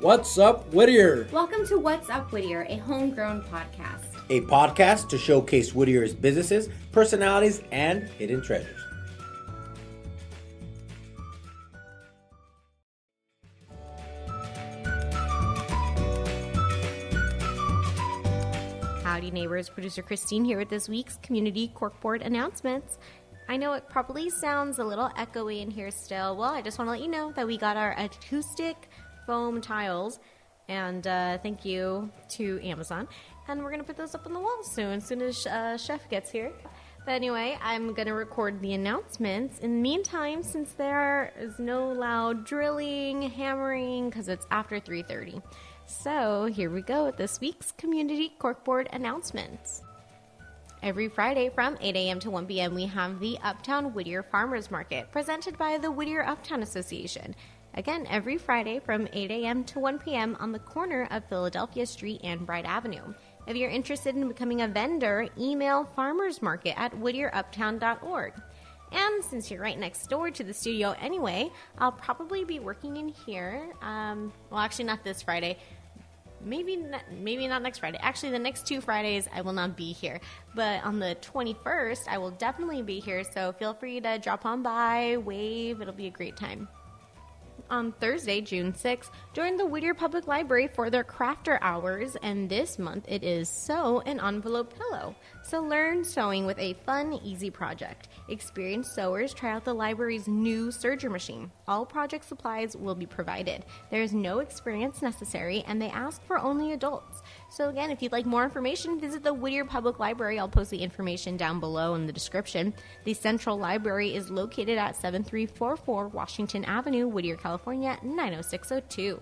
What's Up Whittier? Welcome to What's Up Whittier, a homegrown podcast. A podcast to showcase Whittier's businesses, personalities, and hidden treasures. Howdy neighbors, producer Christine here with this week's community corkboard announcements. I know it probably sounds a little echoey in here still. Well, I just want to let you know that we got our acoustic foam tiles, and thank you to Amazon. And we're going to put those up on the wall soon as Chef gets here. But anyway, I'm going to record the announcements. In the meantime, since there is no loud drilling, hammering, because it's after 3:30. So here we go with this week's community corkboard announcements. Every Friday from 8 a.m. to 1 p.m. we have the Uptown Whittier Farmers Market presented by the Whittier Uptown Association. Again, every Friday from 8 a.m. to 1 p.m. on the corner of Philadelphia Street and Bright Avenue. If you're interested in becoming a vendor, email farmersmarket@whittieruptown.org. And since you're right next door to the studio anyway, I'll probably be working in here. Well, actually not this Friday. Maybe not next Friday. Actually, the next 2 Fridays, I will not be here. But on the 21st, I will definitely be here. So feel free to drop on by, wave. It'll be a great time. On Thursday, June 6th, join the Whittier Public Library for their crafter hours, and this month it is Sew an Envelope Pillow. So learn sewing with a fun, easy project. Experienced sewers try out the library's new serger machine. All project supplies will be provided. There is no experience necessary, and they ask for only adults. So again, if you'd like more information, visit the Whittier Public Library. I'll post the information down below in the description. The Central Library is located at 7344 Washington Avenue, Whittier, California, 90602.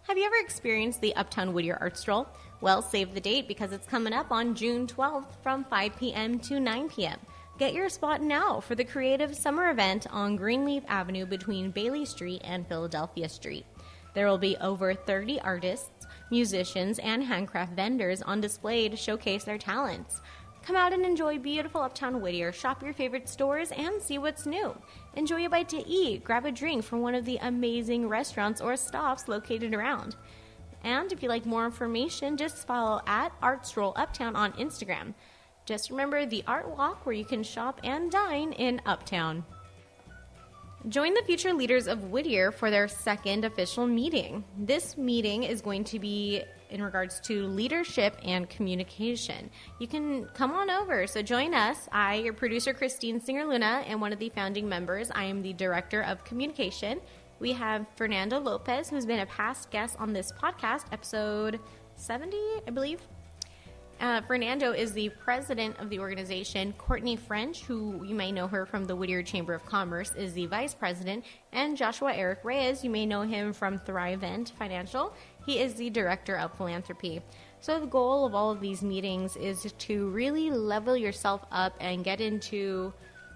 Have you ever experienced the Uptown Whittier Art Stroll? Well, save the date because it's coming up on June 12th from 5 p.m. to 9 p.m. Get your spot now for the creative summer event on Greenleaf Avenue between Bailey Street and Philadelphia Street. There will be over 30 artists, musicians, and handcraft vendors on display to showcase their talents. Come out and enjoy beautiful Uptown Whittier, shop your favorite stores, and see what's new. Enjoy a bite to eat, grab a drink from one of the amazing restaurants or stops located around. And if you'd like more information, just follow @ArtStrollUptown on Instagram. Just remember the Art Walk where you can shop and dine in Uptown. Join the future leaders of Whittier for their second official meeting. This meeting is going to be in regards to leadership and communication. You can come on over, so join us. Your producer Christine Singer-Luna, and one of the founding members. I am the Director of Communication. We have Fernando Lopez, who's been a past guest on this podcast, episode 70, I believe. Fernando is the president of the organization. Courtney French, who you may know her from the Whittier Chamber of Commerce, is the vice president. And Joshua Eric Reyes, you may know him from Thrivent Financial. He is the director of philanthropy. So the goal of all of these meetings is to really level yourself up and get into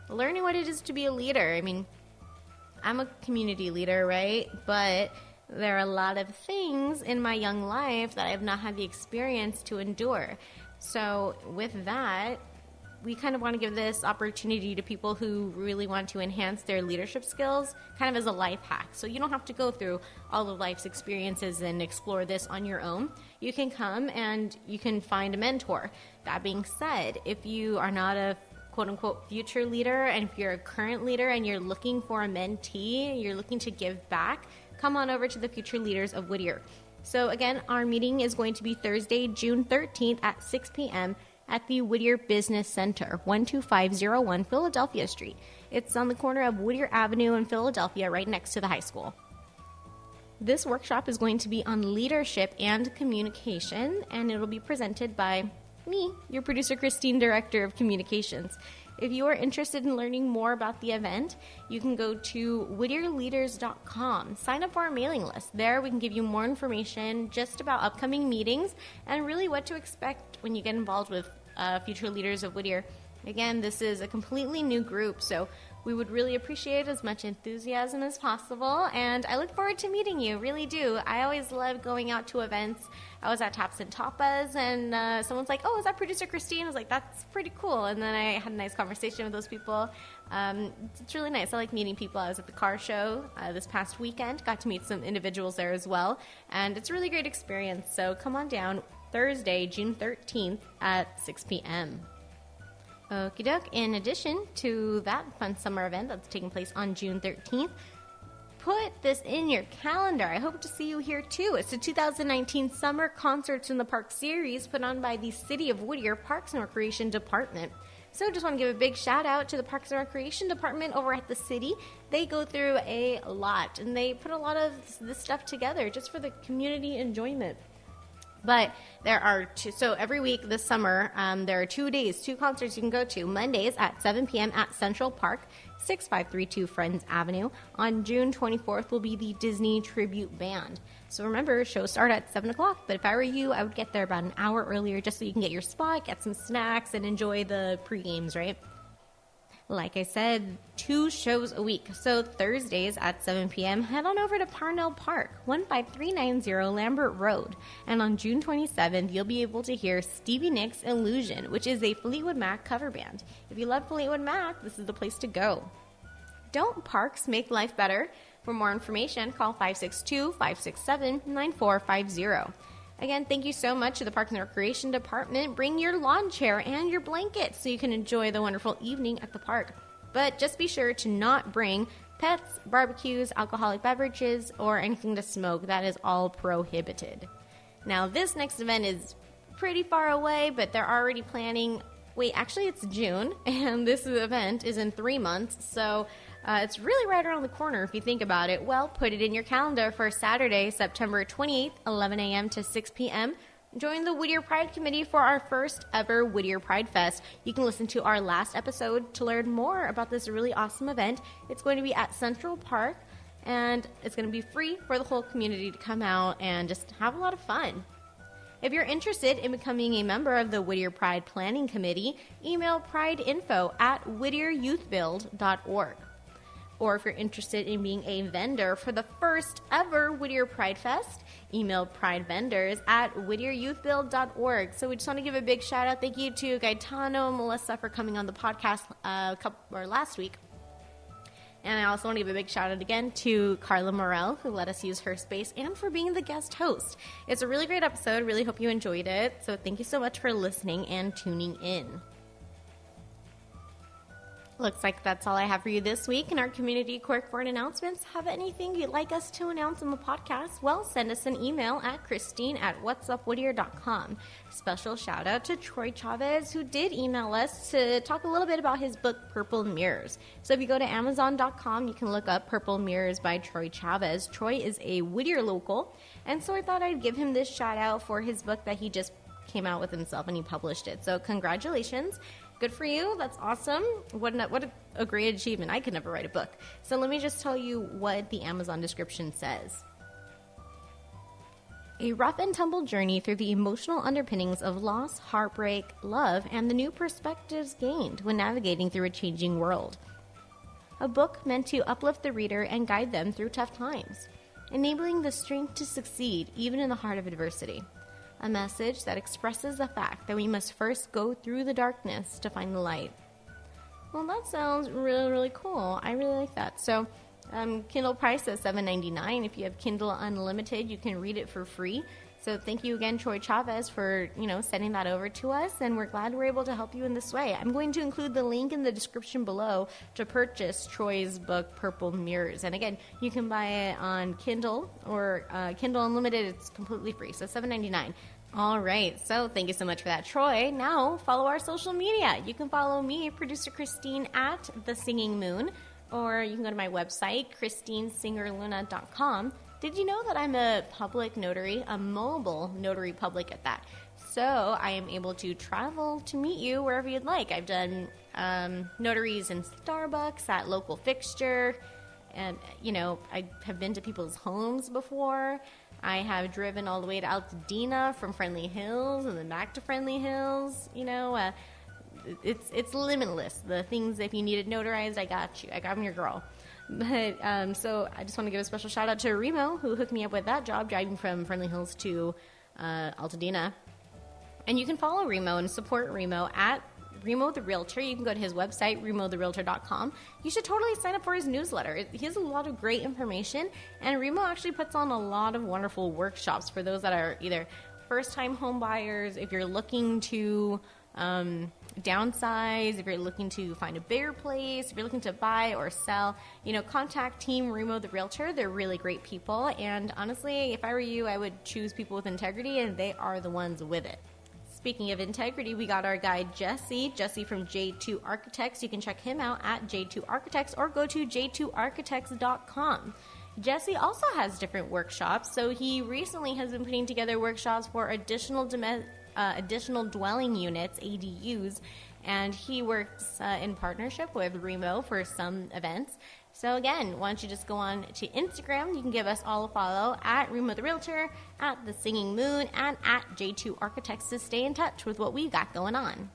learning what it is to be a leader. I mean, I'm a community leader, right? But there are a lot of things in my young life that I have not had the experience to endure. So with that, we kind of want to give this opportunity to people who really want to enhance their leadership skills, kind of as a life hack. So you don't have to go through all of life's experiences and explore this on your own. You can come and you can find a mentor. That being said, if you are not a quote-unquote future leader, and if you're a current leader and you're looking for a mentee, you're looking to give back, come on over to the Future Leaders of Whittier. So again, our meeting is going to be Thursday, June 13th at 6 p.m. at the Whittier Business Center, 12501 Philadelphia Street. It's on the corner of Whittier Avenue in Philadelphia, right next to the high school. This workshop is going to be on leadership and communication, and it'll be presented by me, your producer Christine, Director of Communications. If you are interested in learning more about the event, you can go to whittierleaders.com. Sign up for our mailing list. There we can give you more information just about upcoming meetings and really what to expect when you get involved with Future Leaders of Whittier. Again, this is a completely new group, so We would really appreciate as much enthusiasm as possible, and I look forward to meeting you, really do. I always love going out to events. I was at Taps and Tapas, and someone's like, oh, is that producer Christine? I was like, that's pretty cool. And then I had a nice conversation with those people. It's really nice. I like meeting people. I was at the car show this past weekend, got to meet some individuals there as well, and it's a really great experience. So come on down Thursday, June 13th at 6 p.m. Okie doke. In addition to that fun summer event that's taking place on June 13th, put this in your calendar. I hope to see you here too. It's the 2019 Summer Concerts in the Park series put on by the City of Whittier Parks and Recreation Department. So just want to give a big shout out to the Parks and Recreation Department over at the city. They go through a lot, and they put a lot of this stuff together just for the community enjoyment. But there are so every week this summer, there are 2 days, 2 concerts you can go to. Mondays at 7 p.m. at Central Park, 6532 Friends Avenue. On June 24th will be the Disney Tribute Band. So remember, shows start at 7 o'clock, but if I were you, I would get there about an hour earlier just so you can get your spot, get some snacks, and enjoy the pre-games, right? Like I said, 2 shows a week. So Thursdays at 7 p.m., head on over to Parnell Park, 15390 Lambert Road. And on June 27th, you'll be able to hear Stevie Nicks' Illusion, which is a Fleetwood Mac cover band. If you love Fleetwood Mac, this is the place to go. Don't parks make life better? For more information, call 562-567-9450. Again, thank you so much to the Parks and Recreation Department. Bring your lawn chair and your blanket so you can enjoy the wonderful evening at the park. But just be sure to not bring pets, barbecues, alcoholic beverages, or anything to smoke. That is all prohibited. Now, this next event is pretty far away, but they're already planning. Wait, actually, it's June, and this event is in 3 months, so it's really right around the corner if you think about it. Well, put it in your calendar for Saturday, September 28th, 11 a.m. to 6 p.m. Join the Whittier Pride Committee for our first ever Whittier Pride Fest. You can listen to our last episode to learn more about this really awesome event. It's going to be at Central Park, and it's going to be free for the whole community to come out and just have a lot of fun. If you're interested in becoming a member of the Whittier Pride Planning Committee, email prideinfo@whittieryouthbuild.org. Or if you're interested in being a vendor for the first ever Whittier Pride Fest, email pridevendors@whittieryouthbuild.org. So we just want to give a big shout out. Thank you to Gaetano and Melissa for coming on the podcast last week. And I also want to give a big shout out again to Carla Morell, who let us use her space, and for being the guest host. It's a really great episode. Really hope you enjoyed it. So thank you so much for listening and tuning in. Looks like that's all I have for you this week in our community Corkboard announcements. Have anything you'd like us to announce on the podcast? Well, send us an email at christine@whatsupwhittier.com. Special shout out to Troy Chavez, who did email us to talk a little bit about his book, Purple Mirrors. So if you go to amazon.com, you can look up Purple Mirrors by Troy Chavez. Troy is a Whittier local, and so I thought I'd give him this shout out for his book that he just came out with himself and he published it. So congratulations. Good for you. That's awesome. What a great achievement. I could never write a book. So let me just tell you what the Amazon description says. A rough and tumble journey through the emotional underpinnings of loss, heartbreak, love, and the new perspectives gained when navigating through a changing world. A book meant to uplift the reader and guide them through tough times, enabling the strength to succeed even in the heart of adversity. A message that expresses the fact that we must first go through the darkness to find the light. Well, that sounds really, really cool. I really like that. So, Kindle price is $7.99. If you have Kindle Unlimited, you can read it for free. So thank you again, Troy Chavez, for sending that over to us, and we're glad we're able to help you in this way. I'm going to include the link in the description below to purchase Troy's book, Purple Mirrors. And again, you can buy it on Kindle or Kindle Unlimited. It's completely free, so $7.99. All right, so thank you so much for that, Troy. Now, follow our social media. You can follow me, Producer Christine, at The Singing Moon, or you can go to my website, christinesingerluna.com. Did you know that I'm a public notary, a mobile notary public at that? So I am able to travel to meet you wherever you'd like. I've done notaries in Starbucks, at local fixture, and, I have been to people's homes before. I have driven all the way to Altadena from Friendly Hills and then back to Friendly Hills, it's limitless. The things, if you need it notarized, I got you. I'm your girl. But so I just want to give a special shout out to Remo, who hooked me up with that job, driving from Friendly Hills to Altadena. And you can follow Remo and support Remo at Remo the Realtor. You can go to his website, remotherealtor.com. You should totally sign up for his newsletter. He has a lot of great information, and Remo actually puts on a lot of wonderful workshops for those that are either first-time home buyers, if you're looking to downsize, if you're looking to find a bigger place, if you're looking to buy or sell, contact Team Remo the Realtor. They're really great people, and honestly, if I were you, I would choose people with integrity, and they are the ones with it. Speaking of integrity, we got our guy Jesse from J2 Architects. You can check him out at J2 Architects or go to j2architects.com. Jesse also has different workshops, so he recently has been putting together workshops for additional dwelling units, ADUs, and he works in partnership with Remo for some events. So again, why don't you just go on to Instagram? You can give us all a follow at Remo the Realtor, at The Singing Moon, and at J2 Architects to stay in touch with what we've got going on.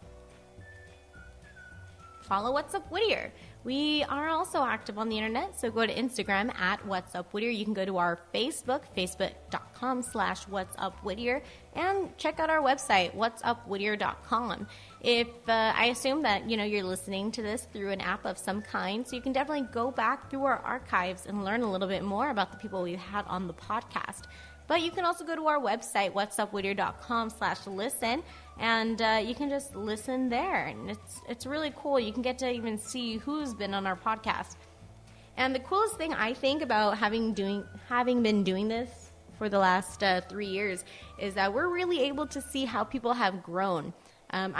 Follow What's Up Whittier. We are also active on the internet, so go to Instagram at What's Up Whittier. You can go to our Facebook, facebook.com/What's Up Whittier, and check out our website, whatsupwhittier.com. If I assume that you're listening to this through an app of some kind, so you can definitely go back through our archives and learn a little bit more about the people we've had on the podcast. But you can also go to our website, whatsupwhittier.com/listen, and you can just listen there. And it's really cool. You can get to even see who's been on our podcast. And the coolest thing I think about having been doing this for the last 3 years is that we're really able to see how people have grown. I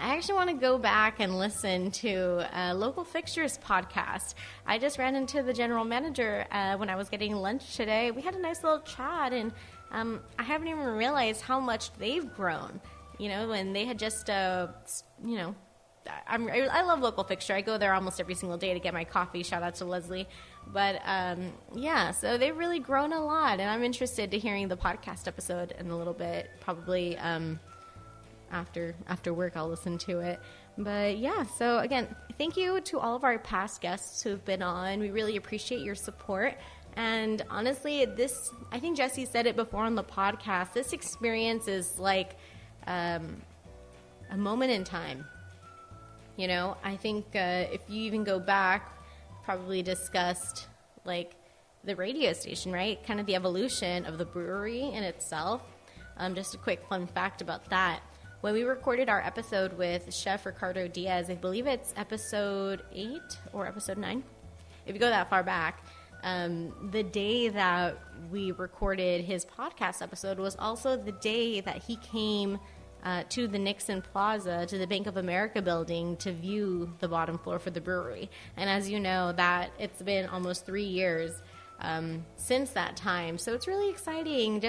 actually want to go back and listen to Local Fixtures podcast. I just ran into the general manager when I was getting lunch today. We had a nice little chat, and I haven't even realized how much they've grown. When they had just, I love Local Fixture. I go there almost every single day to get my coffee. Shout out to Leslie. But so they've really grown a lot, and I'm interested to hearing the podcast episode in a little bit, probably after work I'll listen to it. But so again, thank you to all of our past guests who've been on. We really appreciate your support. And honestly, I think Jessie said it before on the podcast, this experience is like a moment in time. I think if you even go back, probably discussed like the radio station, right? Kind of the evolution of the brewery in itself. Just a quick fun fact about that. When we recorded our episode with Chef Ricardo Diaz, I believe it's episode 8 or episode 9. If you go that far back, the day that we recorded his podcast episode was also the day that he came to the Nixon Plaza, to the Bank of America building, to view the bottom floor for the brewery. And as you know, that it's been almost 3 years since that time. So it's really exciting.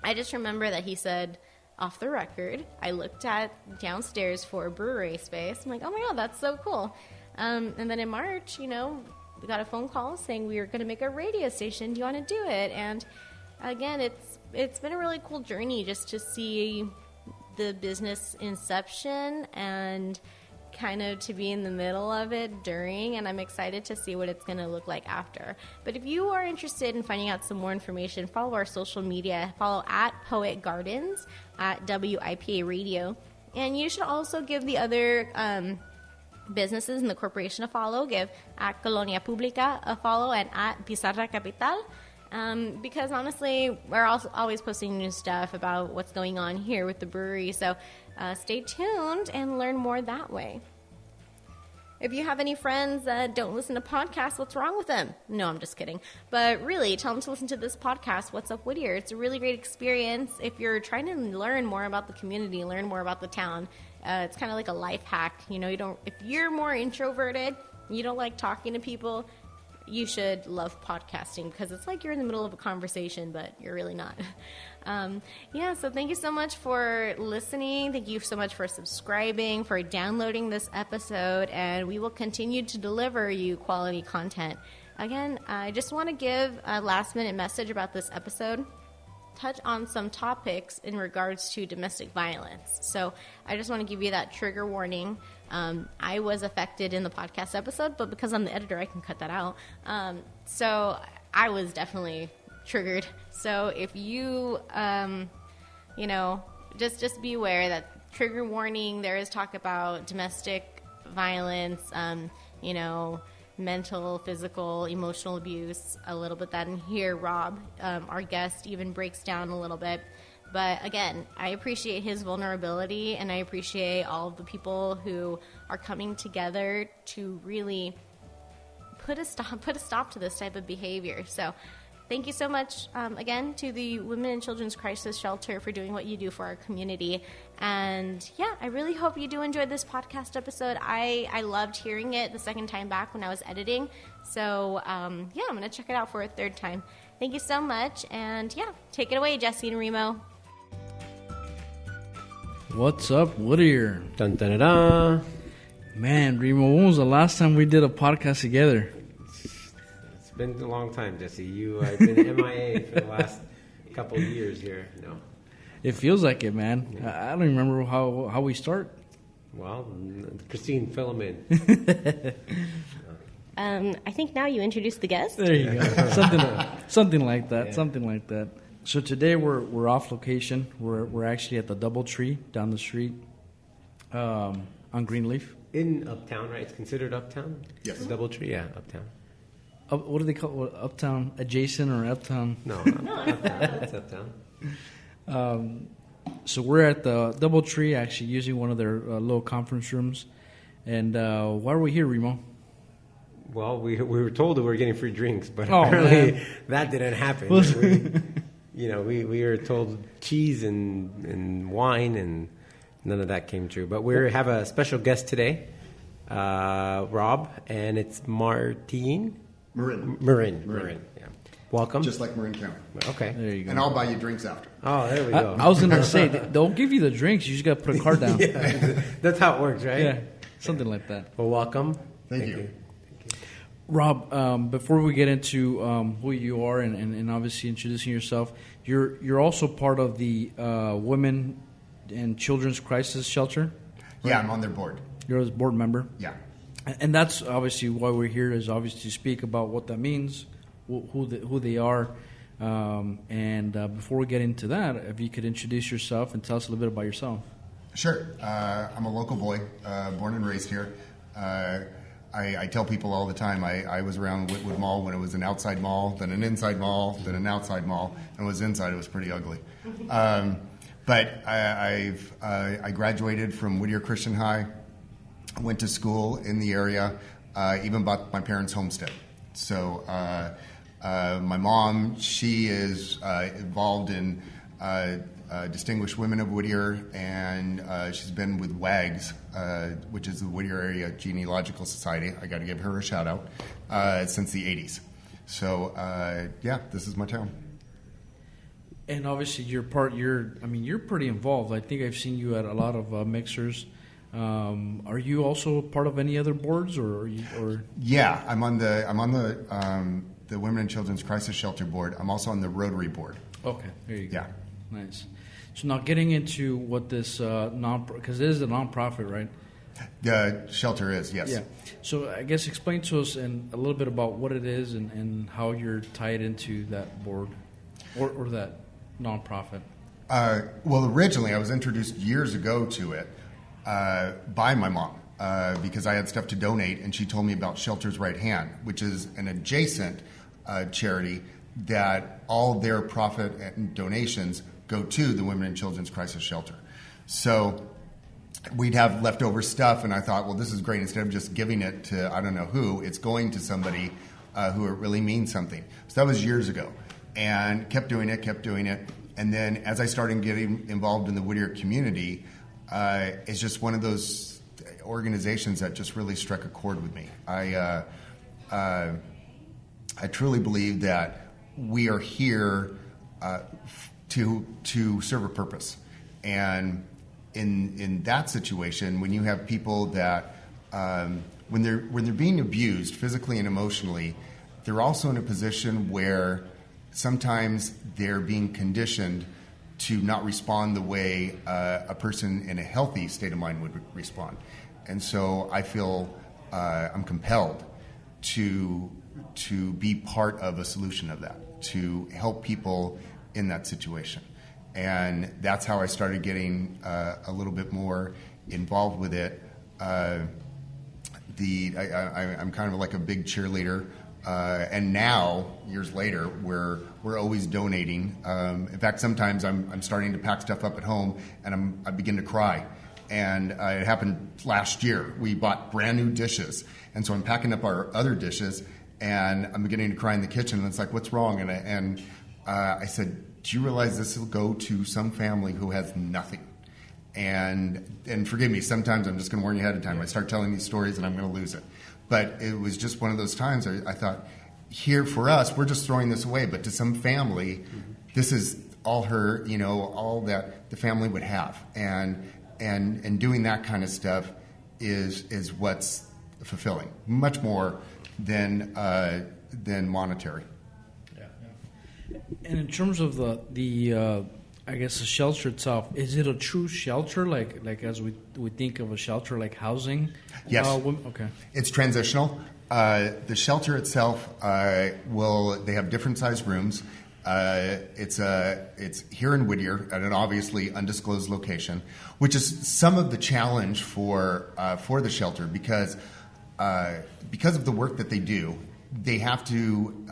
I just remember that he said, off the record, I looked at downstairs for a brewery space. I'm like, oh my God, that's so cool. And then in March, we got a phone call saying we were going to make a radio station. Do you want to do it? And again, it's been a really cool journey just to see the business inception and kind of to be in the middle of it during, and I'm excited to see what it's going to look like after. But if you are interested in finding out some more information, follow our social media. Follow at Poet Gardens, at WIPA Radio. And you should also give the other businesses in the corporation a follow. Give at Colonia Publica a follow and at Pizarra Capital. Because honestly, we're also always posting new stuff about what's going on here with the brewery. So stay tuned and learn more that way. If you have any friends that don't listen to podcasts, what's wrong with them? No, I'm just kidding. But really, tell them to listen to this podcast, What's Up Whittier. It's a really great experience if you're trying to learn more about the community, learn more about the town. It's kind of like a life hack. If you're more introverted, you don't like talking to people, you should love podcasting because it's like you're in the middle of a conversation, but you're really not. So thank you so much for listening. Thank you so much for subscribing, for downloading this episode, and we will continue to deliver you quality content. Again, I just want to give a last-minute message about this episode. touch on some topics in regards to domestic violence. So I just want to give you that trigger warning. I was affected in the podcast episode, but because I'm the editor, I can cut that out. So I was definitely triggered. So if you, just be aware that trigger warning, there is talk about domestic violence, mental, physical, emotional abuse, a little bit that in here. Rob, our guest, even breaks down a little bit. But again, I appreciate his vulnerability, and I appreciate all of the people who are coming together to really put a stop to this type of behavior. So thank you so much, again, to the Women and Children's Crisis Shelter for doing what you do for our community. And, yeah, I really hope you do enjoy this podcast episode. I loved hearing it the second time back when I was editing. So, I'm going to check it out for a third time. Thank you so much. And, take it away, Jessie and Remo. What's up, Whittier? Dun, dun, dun, dun. Man, Remo, when was the last time we did a podcast together? It's been a long time, Jesse. I've been MIA for the last couple of years here. No. It feels like it, man. Yeah. I don't remember how we start. Well, Christine, fill them in. I think now you introduced the guest. There you go. Something like that. Yeah. Something like that. So today we're off location. We're actually at the DoubleTree down the street on Greenleaf. In Uptown, right? It's considered Uptown? Yes. DoubleTree, yeah, Uptown. What do they call it? Uptown adjacent or Uptown? No, Uptown. It's Uptown. So we're at the DoubleTree, actually using one of their little conference rooms. And why are we here, Remo? Well, we were told that we were getting free drinks, but Oh, apparently man. that didn't happen. We were told cheese and wine, and none of that came true. But we have a special guest today, Rob, and it's Marin. Yeah. Welcome. Just like Marin County. Okay. There you go. And I'll buy you drinks after. Oh, there we go. I was going to say, they'll give you the drinks. You just got to put a card down. Yeah, that's how it works, right? Yeah, something like that. Well, welcome. Thank you. Rob, before we get into who you are and obviously introducing yourself, you're also part of the Women and Children's Crisis Shelter. Right? Yeah, I'm on their board. You're a board member. Yeah. And that's obviously why we're here, is obviously to speak about what that means, who they are. And before we get into that, if you could introduce yourself and tell us a little bit about yourself. Sure. I'm a local boy, born and raised here. I tell people all the time, I was around Whitwood Mall when it was an outside mall, then an inside mall, then an outside mall. And when it was inside, it was pretty ugly. But I graduated from Whittier Christian High, went to school in the area, even bought my parents' homestead. So my mom, she is involved in Distinguished Women of Whittier, and she's been with WAGS, which is the Whittier Area Genealogical Society. I got to give her a shout out, since the 80s. So this is my town. And obviously you're pretty involved. I think I've seen you at a lot of mixers. Are you also part of any other boards, or? Yeah, I'm on the Women and Children's Crisis Shelter board. I'm also on the Rotary board. Okay, there you go. Yeah. Nice. So now getting into what this because it is a nonprofit, right? The shelter is, yes. Yeah. So I guess explain to us a little bit about what it is and how you're tied into that board or that nonprofit. Well, originally I was introduced years ago to it by my mom because I had stuff to donate, and she told me about Shelter's Right Hand, which is an adjacent charity that all their profit and donations go to the Women and Children's Crisis Shelter. So we'd have leftover stuff, and I thought, well, this is great. Instead of just giving it to I don't know who, it's going to somebody who it really means something. So that was years ago, and kept doing it. And then as I started getting involved in the Whittier community, it's just one of those organizations that just really struck a chord with me. I truly believe that we are here to serve a purpose, and in that situation, when you have people that when they're being abused physically and emotionally, they're also in a position where sometimes they're being conditioned to not respond the way a person in a healthy state of mind would respond. And so I feel I'm compelled to be part of a solution of that, to help people in that situation. And that's how I started getting a little bit more involved with it. I'm kind of like a big cheerleader. And now, years later, we're always donating. In fact, sometimes I'm starting to pack stuff up at home, and I begin to cry. And it happened last year. We bought brand new dishes, and so I'm packing up our other dishes, and I'm beginning to cry in the kitchen. And it's like, what's wrong? And I said, do you realize this will go to some family who has nothing? And forgive me, sometimes I'm just going to warn you ahead of time. I start telling these stories, and I'm going to lose it. But it was just one of those times I thought, here for us, we're just throwing this away. But to some family, this is all her, all that the family would have. And doing that kind of stuff is what's fulfilling, much more than monetary. Yeah. And in terms of the I guess the shelter itself, is it a true shelter, like as we think of a shelter, like housing? Yes. Okay. It's transitional. The shelter itself they have different sized rooms. It's here in Whittier at an obviously undisclosed location, which is some of the challenge for the shelter because of the work that they do. They have to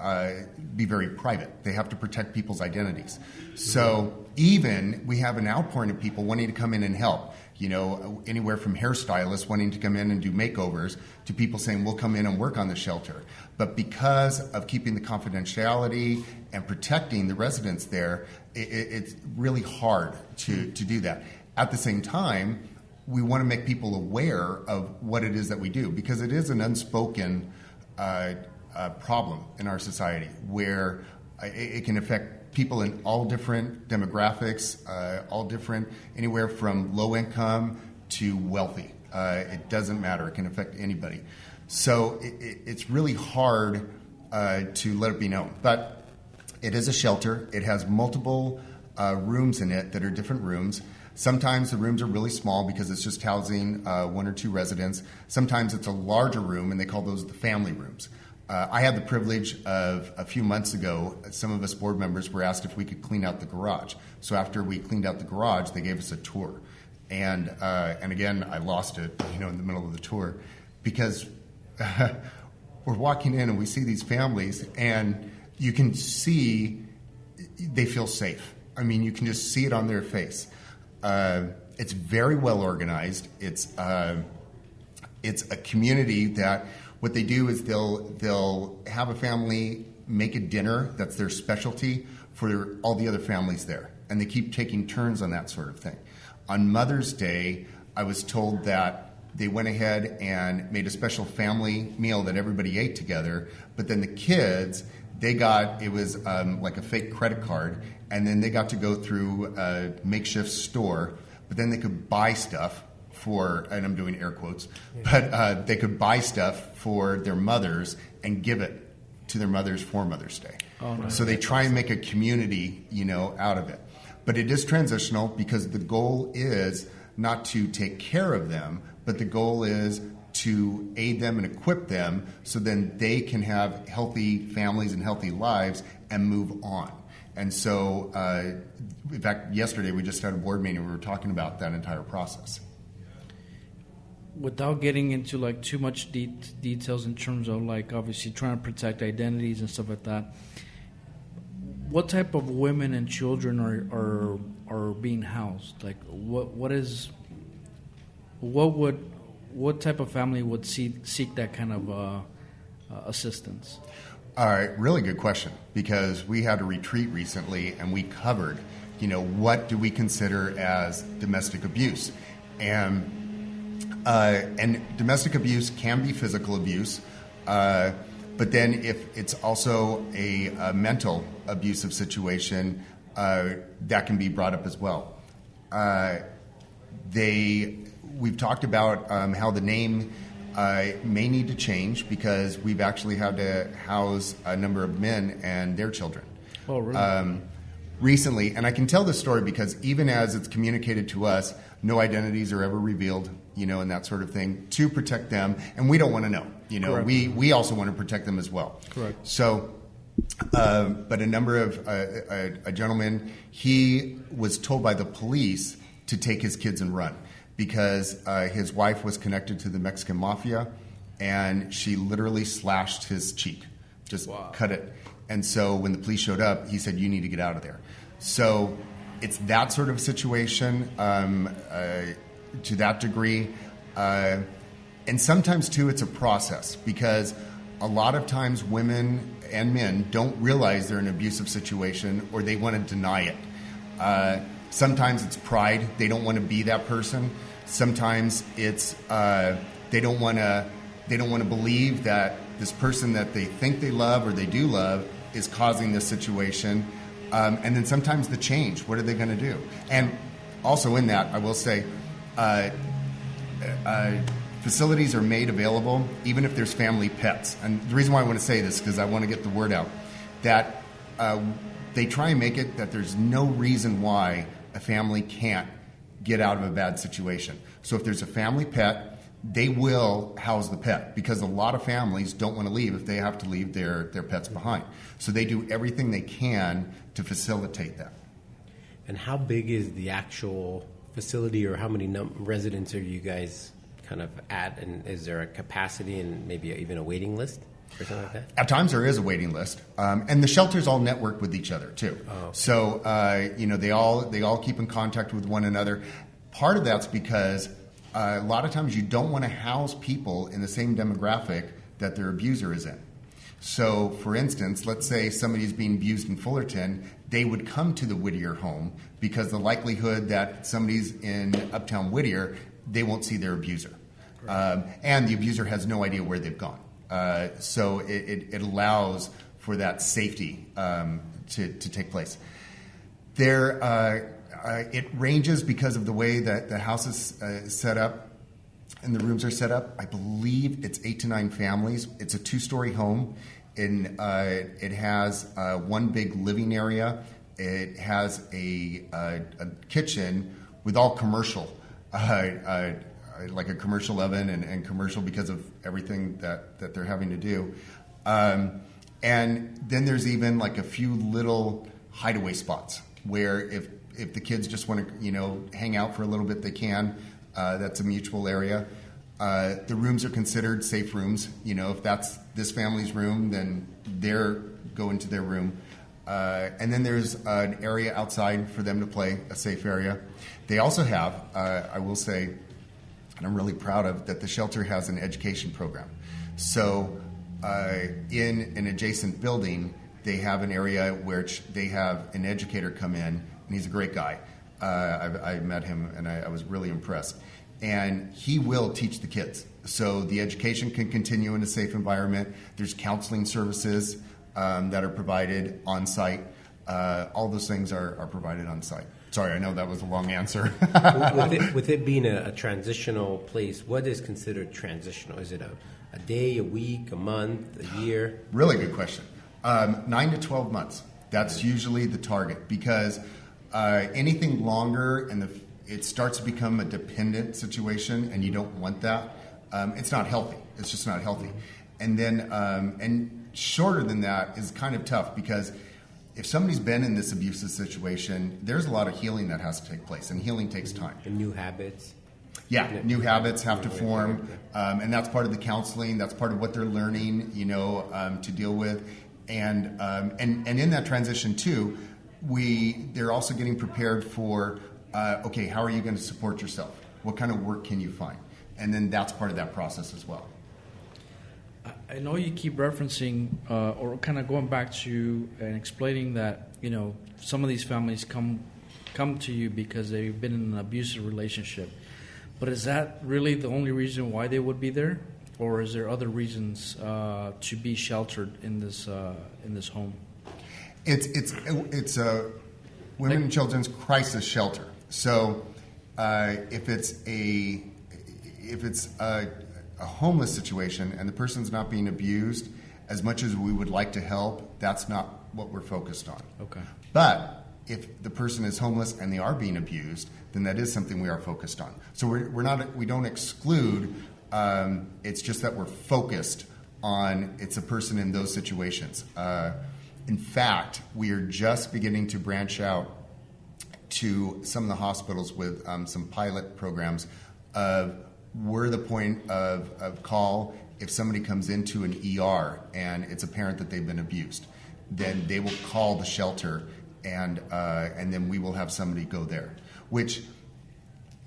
be very private. They have to protect people's identities. So even we have an outpouring of people wanting to come in and help. Anywhere from hairstylists wanting to come in and do makeovers to people saying, we'll come in and work on the shelter. But because of keeping the confidentiality and protecting the residents there, it's really hard to do that. At the same time, we want to make people aware of what it is that we do, because it is an unspoken problem in our society where it can affect people in all different demographics, all different, anywhere from low income to wealthy. It doesn't matter. It can affect anybody. So it's really hard to let it be known. But it is a shelter. It has multiple rooms in it that are different rooms. Sometimes the rooms are really small because it's just housing one or two residents. Sometimes it's a larger room, and they call those the family rooms. I had the privilege of a few months ago, some of us board members were asked if we could clean out the garage. So after we cleaned out the garage, they gave us a tour. And again, I lost it, in the middle of the tour, because we're walking in and we see these families, and you can see they feel safe. I mean, you can just see it on their face. It's very well organized. It's a community that what they do is they'll have a family make a dinner that's their specialty for all the other families there, and they keep taking turns on that sort of thing. On Mother's Day, I was told that they went ahead and made a special family meal that everybody ate together, but then the kids, it was like a fake credit card, and then they got to go through a makeshift store, but then they could buy stuff and I'm doing air quotes, but they could buy stuff for their mothers and give it to their mothers for Mother's Day. Oh, right. So they try and make a community, out of it. But it is transitional because the goal is not to take care of them, but the goal is to aid them and equip them so then they can have healthy families and healthy lives and move on. And so, in fact, yesterday we just had a board meeting and we were talking about that entire process. Without getting into too much details in terms of obviously trying to protect identities and stuff like that, what type of women and children are being housed? What type of family would seek that kind of assistance? All right, really good question, because we had a retreat recently and we covered, what do we consider as domestic abuse, and domestic abuse can be physical abuse, but then if it's also a mental abusive situation, that can be brought up as well. We've talked about how the name may need to change because we've actually had to house a number of men and their children. Oh, really? Recently, and I can tell this story because even as it's communicated to us, no identities are ever revealed, and that sort of thing, to protect them, and we don't want to know. Correct. We also want to protect them as well. Correct. So, but a number of a gentleman, he was told by the police to take his kids and run because his wife was connected to the Mexican mafia, and she literally slashed his cheek, just cut it. And so when the police showed up, he said, "You need to get out of there." So it's that sort of situation to that degree. And sometimes, too, it's a process because a lot of times women and men don't realize they're in an abusive situation or they want to deny it. Sometimes it's pride. They don't want to be that person. Sometimes it's they don't want to believe that this person that they think they love or they do love is causing this situation. And then sometimes the change. What are they going to do? And also in that, I will say, facilities are made available even if there's family pets. And the reason why I want to say this is because I want to get the word out that they try and make it that there's no reason why a family can't get out of a bad situation. So if there's a family pet, they will house the pet because a lot of families don't want to leave if they have to leave their pets behind. So they do everything they can to facilitate that. And how big is the actual facility, or how many residents are you guys kind of at? And is there a capacity and maybe even a waiting list or something like that? At times there is a waiting list, and the shelters all network with each other too. Oh. So they all keep in contact with one another. Part of that's because a lot of times you don't want to house people in the same demographic that their abuser is in. So, for instance, let's say somebody's being abused in Fullerton, they would come to the Whittier home because the likelihood that somebody's in Uptown Whittier, they won't see their abuser. And the abuser has no idea where they've gone. So it allows for that safety to take place. It ranges because of the way that the house is set up and the rooms are set up. I believe it's 8 to 9 families. It's a 2-story home. And it has one big living area. It has a kitchen with all commercial, like a commercial oven and commercial because of everything that they're having to do. And then there's even like a few little hideaway spots where if the kids just want to, hang out for a little bit, they can. That's a mutual area. The rooms are considered safe rooms. If that's this family's room, then they're going to their room. And then there's an area outside for them to play, a safe area. They also have, I will say, and I'm really proud of, that the shelter has an education program. So in an adjacent building, they have an area where they have an educator come in, and he's a great guy. I met him, and I was really impressed. And he will teach the kids. So the education can continue in a safe environment. There's counseling services that are provided on site. All those things are provided on site. Sorry, I know that was a long answer. With it being a transitional place, what is considered transitional? Is it a day, a week, a month, a year? Really good question. 9 to 12 months. That's usually the target because anything longer and it starts to become a dependent situation, and you don't want that. It's not healthy. It's just not healthy. And then, and shorter than that is kind of tough because if somebody's been in this abusive situation, there's a lot of healing that has to take place, and healing takes time. And new habits. Yeah, new habits have to form, and that's part of the counseling. That's part of what they're learning, to deal with, and in that transition too, they're also getting prepared for. Okay, how are you going to support yourself? What kind of work can you find? And then that's part of that process as well. I know you keep referencing or kind of going back to and explaining that, some of these families come to you because they've been in an abusive relationship. But is that really the only reason why they would be there? Or is there other reasons to be sheltered in this home? It's a women and children's crisis shelter. So if it's a homeless situation and the person's not being abused, as much as we would like to help, That's not what we're focused on. Okay. But if the person is homeless and they are being abused, then that is something we are focused on. So we don't exclude. It's just that we're focused on it's a person in those situations. In fact, we are just beginning to branch out to some of the hospitals with some pilot programs of we're the point of call if somebody comes into an ER and it's apparent that they've been abused. Then they will call the shelter and then we will have somebody go there. Which,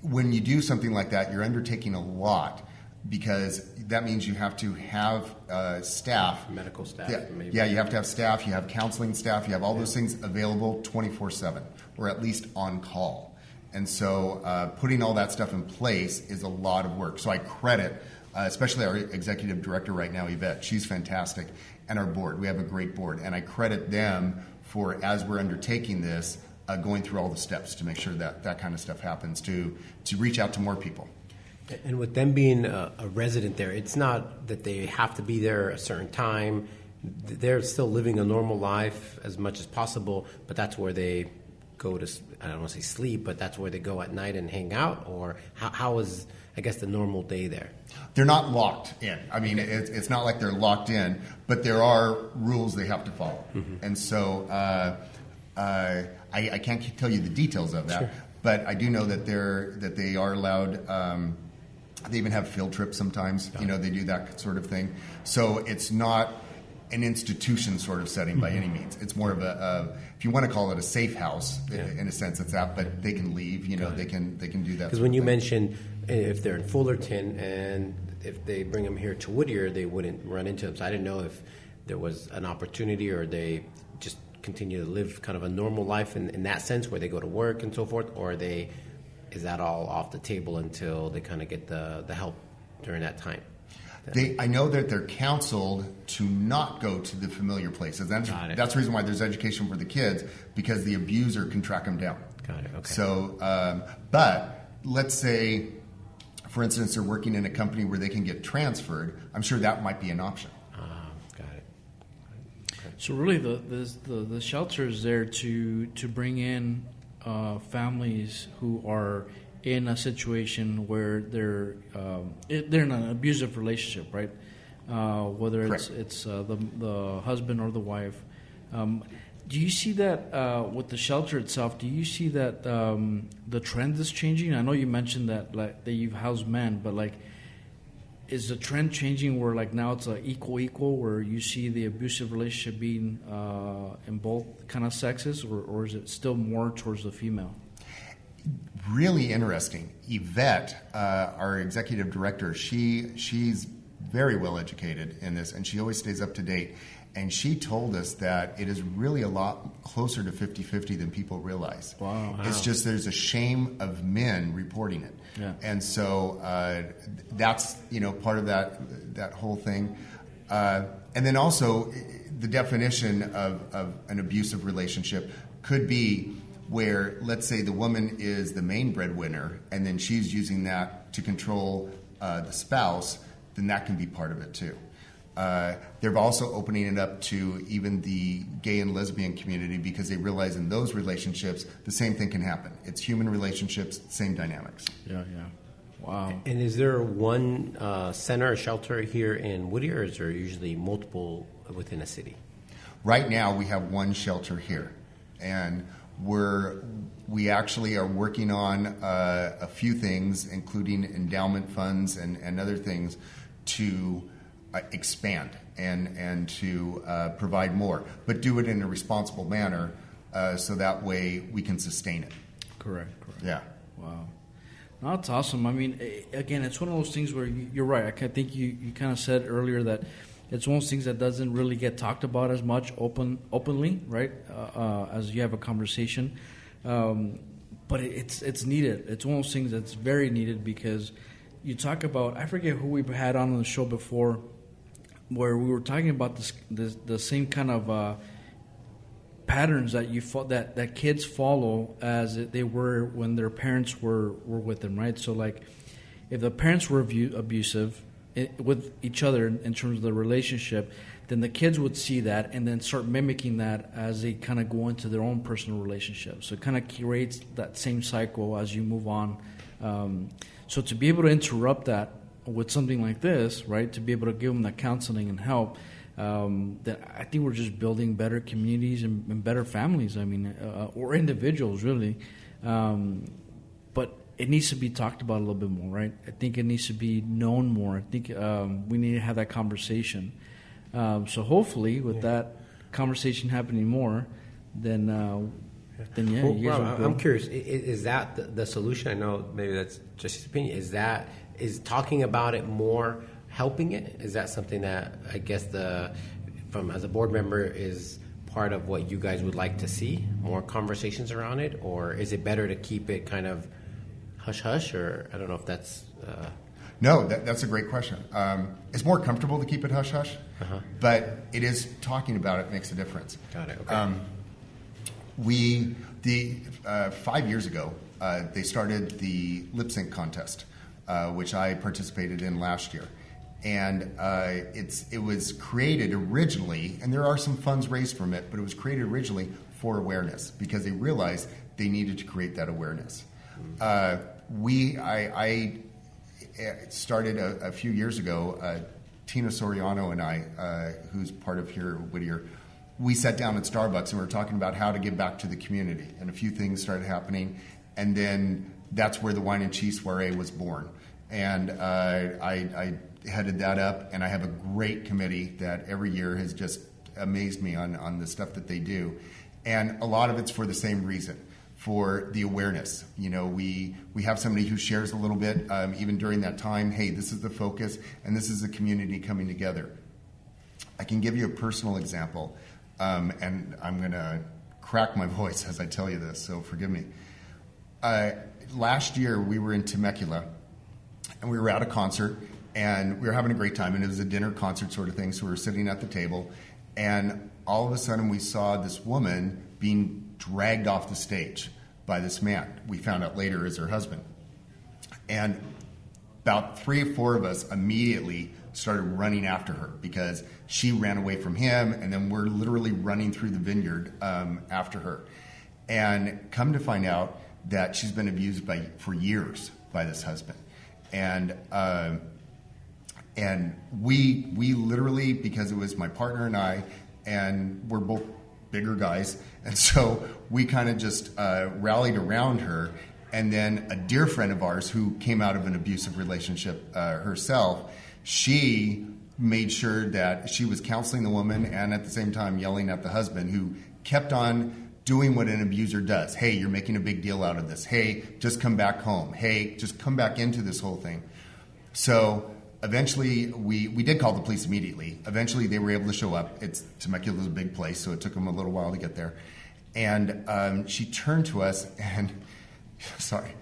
when you do something like that, you're undertaking a lot because that means you have to have staff. Medical staff, maybe. Yeah, you have to have staff, you have counseling staff, you have all those things available 24/7 or at least on call. And so putting all that stuff in place is a lot of work. So I credit, especially our executive director right now, Yvette. She's fantastic. And our board. We have a great board. And I credit them for, as we're undertaking this, going through all the steps to make sure that that kind of stuff happens, to reach out to more people. And with them being a resident there, it's not that they have to be there a certain time. They're still living a normal life as much as possible, but that's where they go to, I don't want to say sleep, but that's where they go at night and hang out? Or how is, I guess, the normal day there? They're not locked in. I mean, it's not like they're locked in, but there are rules they have to follow. Mm-hmm. And so I can't tell you the details of that, sure. But I do know that they are allowed. They even have field trips sometimes. You know, they do that sort of thing. So it's not an institution sort of setting by any means. It's more of if you want to call it a safe house, in a sense, it's that. But they can leave. You know, they can do that. Because when you mentioned if they're in Fullerton and if they bring them here to Whittier, they wouldn't run into them. So I didn't know if there was an opportunity or they just continue to live kind of a normal life in that sense, where they go to work and so forth, or is that all off the table until they kind of get the help during that time? I know that they're counseled to not go to the familiar places. That's the reason why there's education for the kids, because the abuser can track them down. Got it. Okay. So, but let's say, for instance, they're working in a company where they can get transferred. I'm sure that might be an option. Got it. Okay. So really, the shelter is there to bring in families who are in a situation where they're in an abusive relationship, right? Whether it's the husband or the wife. Do you see that with the shelter itself? Do you see that the trend is changing? I know you mentioned that that you've housed men, but is the trend changing where now it's a equal, where you see the abusive relationship being in both kind of sexes, or is it still more towards the female? Really interesting. Yvette, our executive director, she's very well educated in this, and she always stays up to date. And she told us that it is really a lot closer to 50-50 than people realize. Wow. It's just there's a shame of men reporting it. Yeah. And so that's part of that whole thing. And then also the definition of an abusive relationship could be where, let's say, the woman is the main breadwinner and then she's using that to control the spouse, then that can be part of it too. They're also opening it up to even the gay and lesbian community, because they realize in those relationships the same thing can happen. It's human relationships, same dynamics. Yeah. Wow. And is there one center or shelter here in Whittier, or is there usually multiple within a city? Right now we have one shelter here, and we actually are working on a few things, including endowment funds and other things, to expand and to provide more, but do it in a responsible manner, so that way we can sustain it. Correct. Yeah. Wow. No, that's awesome. I mean, again, it's one of those things where you're right. I think you kind of said earlier that it's one of those things that doesn't really get talked about as much openly, right? As you have a conversation, but it's needed. It's one of those things that's very needed, because you talk about, I forget who we've had on the show before, where we were talking about the same kind of patterns that that kids follow as they were when their parents were with them, right? So if the parents were abusive with each other in terms of the relationship, then the kids would see that and then start mimicking that as they kind of go into their own personal relationships. So it kind of creates that same cycle as you move on. So to be able to interrupt that with something like this, right, to be able to give them that counseling and help, that I think we're just building better communities and better families, I mean, or individuals, really. But it needs to be talked about a little bit more, right? I think it needs to be known more. I think we need to have that conversation. So hopefully, with that conversation happening more, then yeah. Well, you guys Rob, will I'm curious. Is that the solution? I know maybe that's just his opinion. Is talking about it more helping it? Is that something that I guess as a board member is part of what you guys would like to see? More conversations around it, or is it better to keep it kind of hush hush? Or I don't know if that's. No, that's a great question. It's more comfortable to keep it hush hush, but it is talking about it makes a difference. Got it. Okay. 5 years ago, they started the lip sync contest, which I participated in last year. And it was created originally, and there are some funds raised from it, but it was created originally for awareness because they realized they needed to create that awareness. I started a few years ago. Tina Soriano and I, who's part of here at Whittier, we sat down at Starbucks and we were talking about how to give back to the community, and a few things started happening, and then that's where the Wine and Cheese Soiree was born. And I headed that up, and I have a great committee that every year has just amazed me on the stuff that they do, and a lot of it's for the same reason, for the awareness. You know, we have somebody who shares a little bit, even during that time, hey, this is the focus, and this is the community coming together. I can give you a personal example. And I'm going to crack my voice as I tell you this, so forgive me. Last year, we were in Temecula, and we were at a concert, and we were having a great time, and it was a dinner concert sort of thing, so we were sitting at the table, and all of a sudden, we saw this woman being dragged off the stage by this man. We found out later is her husband. And about 3 or 4 of us immediately started running after her because she ran away from him, and then we're literally running through the vineyard after her. And come to find out that she's been abused for years by this husband. And we literally, because it was my partner and I, and we're both bigger guys, and so we kind of just rallied around her. And then a dear friend of ours who came out of an abusive relationship herself, she made sure that she was counseling the woman and at the same time yelling at the husband, who kept on doing what an abuser does. Hey, you're making a big deal out of this. Hey, just come back home. Hey, just come back into this whole thing. So eventually, we did call the police immediately. Eventually, they were able to show up. Temecula's a big place, so it took them a little while to get there. And she turned to us and, sorry,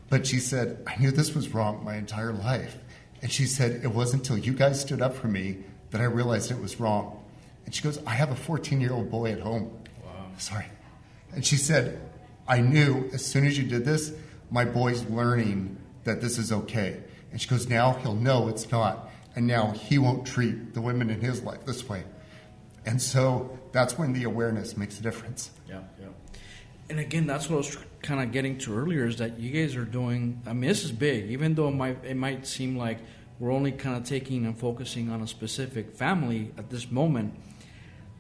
but she said, I knew this was wrong my entire life. And she said, it wasn't until you guys stood up for me that I realized it was wrong. And she goes, I have a 14-year-old boy at home. Wow. Sorry. And she said, I knew as soon as you did this, my boy's learning that this is okay. And she goes, now he'll know it's not. And now he won't treat the women in his life this way. And so that's when the awareness makes a difference. Yeah. And again, that's what I was kind of getting to earlier, is that you guys are doing, I mean, this is big, even though it might seem like we're only kind of taking and focusing on a specific family at this moment.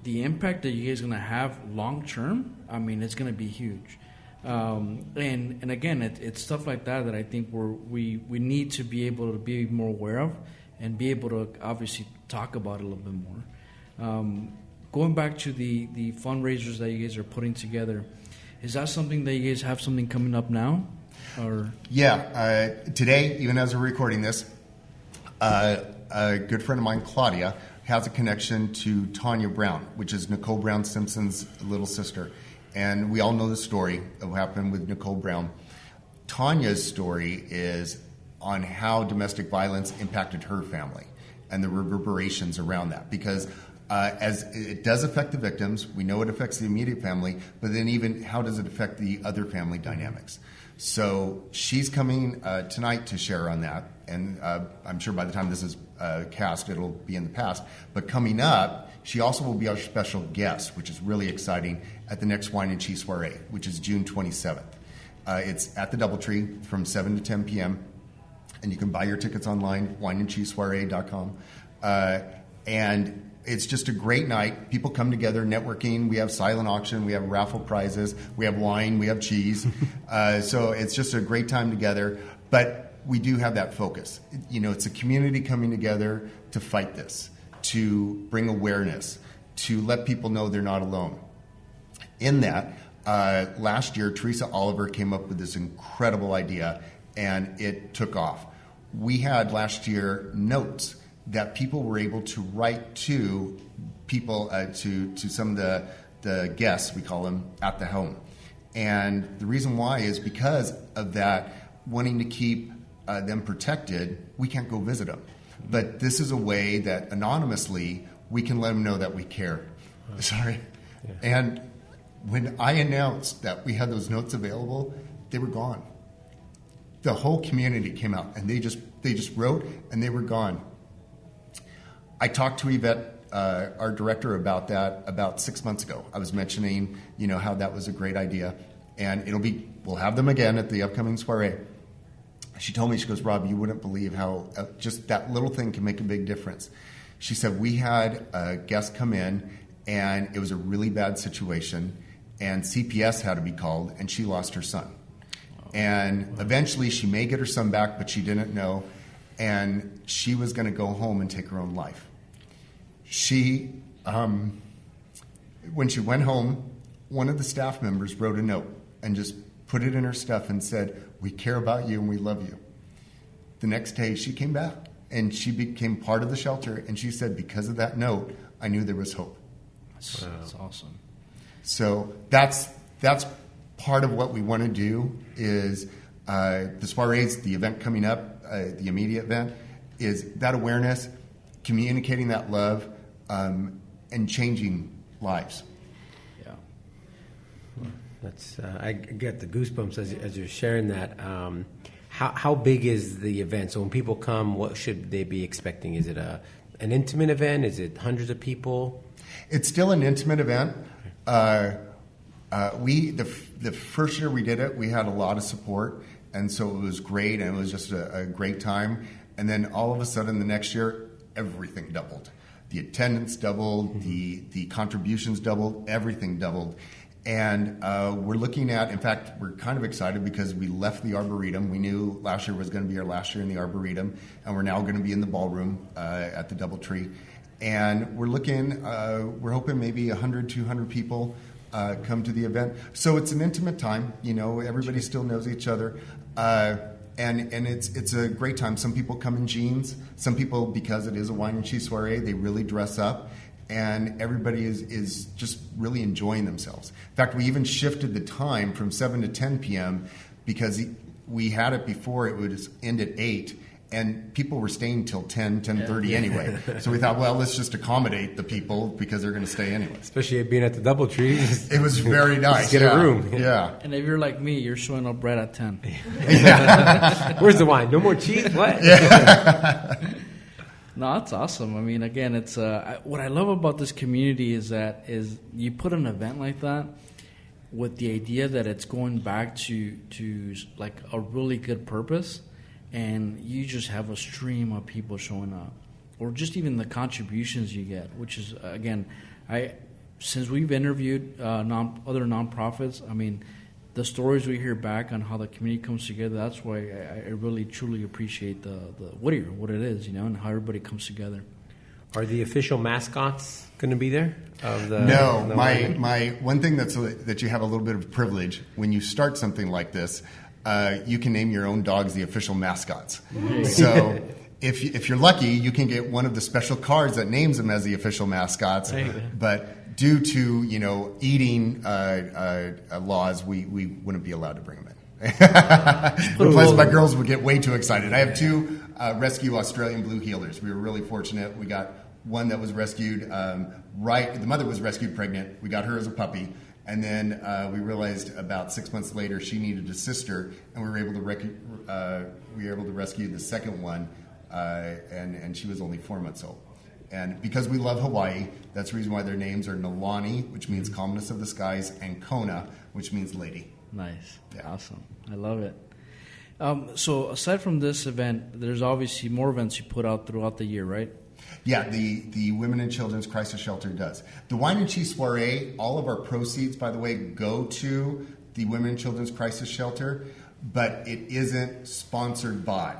The impact that you guys are going to have long term, I mean, it's going to be huge. And again, it's stuff like that I think we need to be able to be more aware of and be able to obviously talk about it a little bit more. Going back to the fundraisers that you guys are putting together, is that something that you guys have something coming up now? Or yeah, today, even as we're recording this, a good friend of mine, Claudia, has a connection to Tanya Brown, which is Nicole Brown Simpson's little sister. And we all know the story of what happened with Nicole Brown. Tanya's story is on how domestic violence impacted her family and the reverberations around that. Because as it does affect the victims, we know it affects the immediate family, but then even how does it affect the other family dynamics? So she's coming tonight to share on that, and I'm sure by the time this is cast, it'll be in the past. But coming up, she also will be our special guest, which is really exciting, at the next Wine and Cheese Soiree, which is June 27th. It's at the DoubleTree from 7 to 10 p.m., and you can buy your tickets online, wineandcheesesoiree.com. And it's just a great night. People come together, networking. We have silent auction. We have raffle prizes. We have wine. We have cheese. So it's just a great time together. But we do have that focus. It's a community coming together to fight this, to bring awareness, to let people know they're not alone. In that, last year, Teresa Oliver came up with this incredible idea, and it took off. We had last year notes that people were able to write to people, to some of the guests, we call them, at the home. And the reason why is because of that, wanting to keep them protected, we can't go visit them. But this is a way that anonymously we can let them know that we care. Sorry. Yeah. And when I announced that we had those notes available, they were gone. The whole community came out, and they just wrote, and they were gone. I talked to Yvette, our director, about that about 6 months ago. I was mentioning, how that was a great idea, and we'll have them again at the upcoming soiree. She told me, she goes, Rob, you wouldn't believe how just that little thing can make a big difference. She said, we had a guest come in, and it was a really bad situation, and CPS had to be called, and she lost her son. And eventually she may get her son back, but she didn't know, and she was going to go home and take her own life. She, when she went home, one of the staff members wrote a note and just put it in her stuff and said, we care about you and we love you. The next day she came back and she became part of the shelter, and she said, because of that note, I knew there was hope. That's awesome. So that's part of what we want to do is the soirees, the event coming up, the immediate event, is that awareness, communicating that love, and changing lives. Yeah. That's I get the goosebumps as you're sharing that. How big is the event? So when people come, what should they be expecting? Is it an intimate event? Is it hundreds of people? It's still an intimate event. The first year we did it, we had a lot of support, and so it was great, and it was just a great time. And then all of a sudden, the next year, everything doubled. The attendance doubled, the contributions doubled, everything doubled. And we're looking at, in fact, we're kind of excited because we left the Arboretum. We knew last year was going to be our last year in the Arboretum, and we're now going to be in the ballroom at the DoubleTree. And we're hoping maybe 100, 200 people come to the event. So it's an intimate time. Everybody still knows each other. And it's a great time. Some people come in jeans. Some people, because it is a wine and cheese soiree, they really dress up. And everybody is just really enjoying themselves. In fact, we even shifted the time from 7 to 10 p.m. because we had it before it would end at 8. And people were staying till 10:30 anyway. So we thought, well, let's just accommodate the people because they're going to stay anyway. Especially being at the DoubleTree. It was very nice. Get a room. Yeah. And if you're like me, you're showing up right at 10. Where's the wine? No more cheese? What? Yeah. No, that's awesome. I mean, again, it's what I love about this community is you put an event like that with the idea that it's going back to like a really good purpose. And you just have a stream of people showing up, or just even the contributions you get, which is, again, since we've interviewed other nonprofits, I mean, the stories we hear back on how the community comes together, that's why I really, truly appreciate the Whittier, what it is, and how everybody comes together. Are the official mascots going to be there? No, my one thing that you have a little bit of privilege when you start something like this. You can name your own dogs the official mascots. So if you're lucky, you can get one of the special cards that names them as the official mascots. But due to eating laws, we wouldn't be allowed to bring them in. Plus, my girls would get way too excited. I have 2 rescue Australian blue heelers. We were really fortunate. We got one that was rescued the mother was rescued pregnant. We got her as a puppy. And then we realized about 6 months later she needed a sister, and we were able to rescue the second one, and she was only 4 months old. And because we love Hawaii, that's the reason why their names are Nalani, which means calmness of the skies, and Kona, which means lady. Nice. Yeah. Awesome. I love it. So aside from this event, there's obviously more events you put out throughout the year, right? Yeah, the Women and Children's Crisis Shelter does. The Wine and Cheese Soiree, all of our proceeds, by the way, go to the Women and Children's Crisis Shelter, but it isn't sponsored by.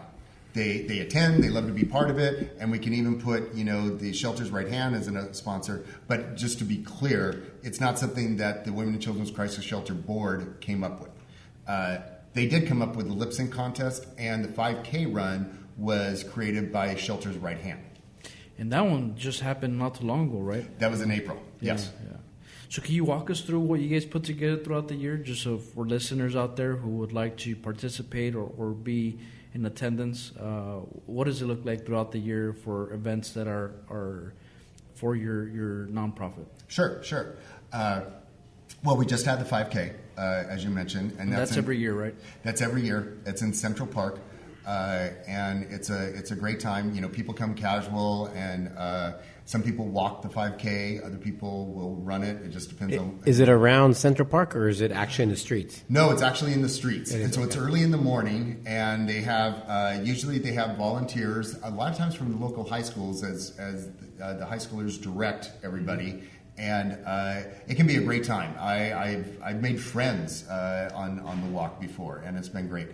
They attend, they love to be part of it, and we can even put, the shelter's right hand as a sponsor. But just to be clear, it's not something that the Women and Children's Crisis Shelter Board came up with. They did come up with the lip sync contest, and the 5K run was created by Shelter's right hand. And that one just happened not too long ago, right? That was in April, yes. Yeah. So can you walk us through what you guys put together throughout the year, just so for listeners out there who would like to participate or be in attendance? What does it look like throughout the year for events that are for your nonprofit? Sure. Well, we just had the 5K, as you mentioned, and that's every year, right? That's every year. It's in Central Park, and it's a great time. People come casual, and some people walk the 5K. Other people will run it. It just depends on. Is it around Central Park, or is it actually in the streets? No, it's actually in the streets. And so it's early in the morning, and they have usually they have volunteers. A lot of times from the local high schools, as the high schoolers direct everybody. And it can be a great time. I've made friends on the walk before, and it's been great.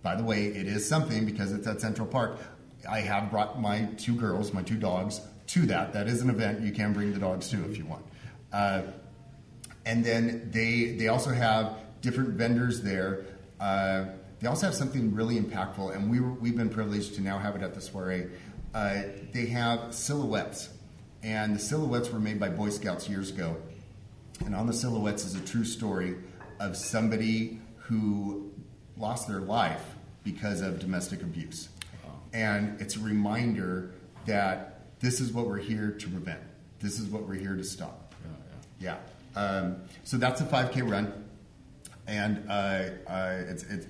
By the way, it is something because it's at Central Park. I have brought my two girls, my two dogs, to that. That is an event you can bring the dogs to if you want. And then they also have different vendors there. They also have something really impactful, and we've been privileged to now have it at the Soiree. They have silhouettes. And the silhouettes were made by Boy Scouts years ago. And on the silhouettes is a true story of somebody who lost their life because of domestic abuse. Wow. And it's a reminder that this is what we're here to prevent. This is what we're here to stop. Yeah. So that's a 5K run. And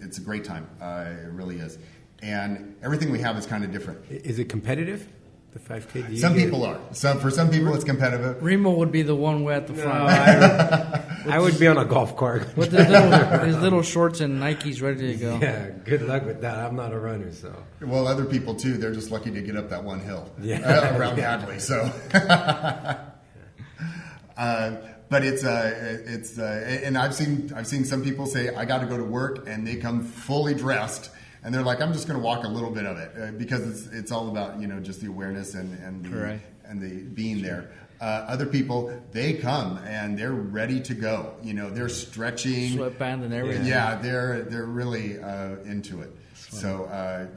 it's a great time. It really is. And everything we have is kind of different. Is it competitive? The 5K? Some people are. For some people, it's competitive. Remo would be the one way at the front. I would be on a golf cart. With his little shorts and Nikes ready to go. Yeah, good luck with that. I'm not a runner, so. Well, other people, too, they're just lucky to get up that one hill around Hadley. So. But it's and I've seen some people say, I got to go to work, and they come fully dressed. And they're like, I'm just going to walk a little bit of it because it's all about just the awareness and the being there. Other people, they come and they're ready to go. They're stretching, sweatband and everything. Yeah, they're really into it. So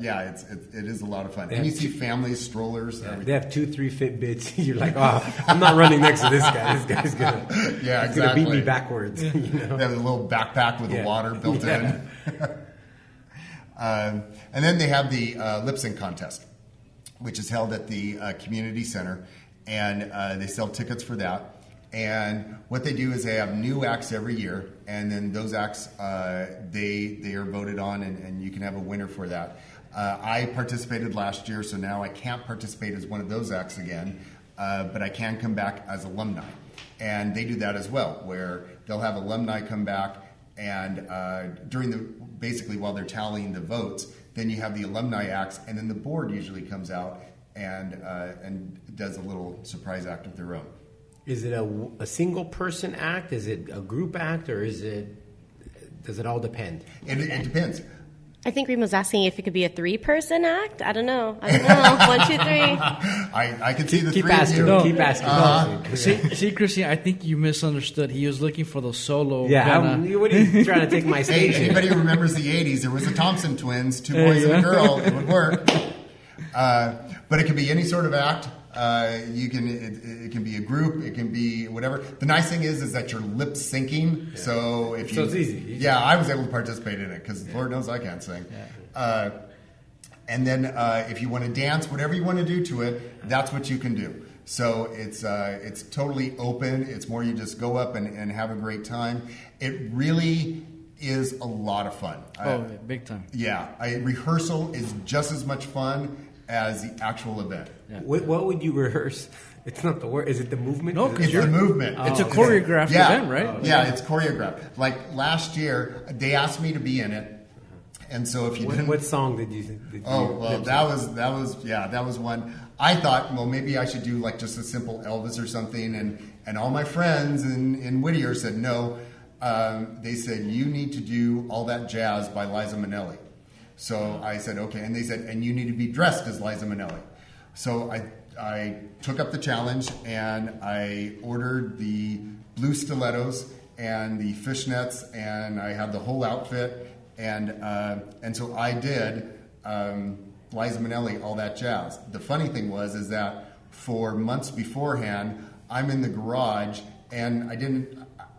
it is a lot of fun. And you see families, strollers. Yeah, they have 2-3 Fitbits. You're like, I'm not running next to this guy. This guy's gonna beat me backwards. They have a little backpack with the water built in. And then they have the lip sync contest, which is held at the community center, and they sell tickets for that. And what they do is they have new acts every year, and then those acts they are voted on, and you can have a winner for that. I participated last year, so now I can't participate as one of those acts again, but I can come back as alumni, and they do that as well, where they'll have alumni come back. And basically while they're tallying the votes, then you have the alumni acts, and then the board usually comes out and does a little surprise act of their own. Is it a single person act? Is it a group act, or does it all depend? It depends. I think Remo's asking if it could be a 3-person act. I don't know. 1, 2, 3. I can see the keep three asking. of you. Keep asking. See, Christine, I think you misunderstood. He was looking for the solo. Yeah, what are you trying to take my stage? Anybody who remembers the 80s, there was the Thompson twins, 2 boys and a girl. It would work. But it can be any sort of act. It can be a group, it can be whatever. The nice thing is that you're lip syncing, so it's easy. Yeah, I was able to participate in it because Lord knows I can't sing. And then if you want to dance, whatever you want to do to it, that's what you can do. So it's totally open. It's more you just go up and have a great time. It really is a lot of fun. Big time. Yeah, rehearsal is just as much fun as the actual event. Yeah. What would you rehearse? It's not the word. Is it the movement? No, It's the movement. It's a choreographed event, right? Yeah, it's choreographed. Like last year, they asked me to be in it, and so if you didn't, what song did you? that was one. I thought, well, maybe I should do like just a simple Elvis or something, and all my friends in Whittier said no. They said you need to do All That Jazz by Liza Minnelli. So I said okay, and they said, and you need to be dressed as Liza Minnelli. So I took up the challenge and I ordered the blue stilettos and the fishnets, and I had the whole outfit, and so I did Liza Minnelli, All That Jazz. The funny thing is that for months beforehand, I'm in the garage and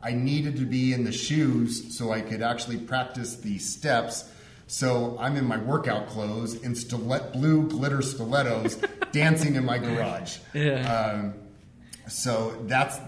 I needed to be in the shoes so I could actually practice the steps. So I'm in my workout clothes in blue glitter stilettos dancing in my garage. Yeah. So that's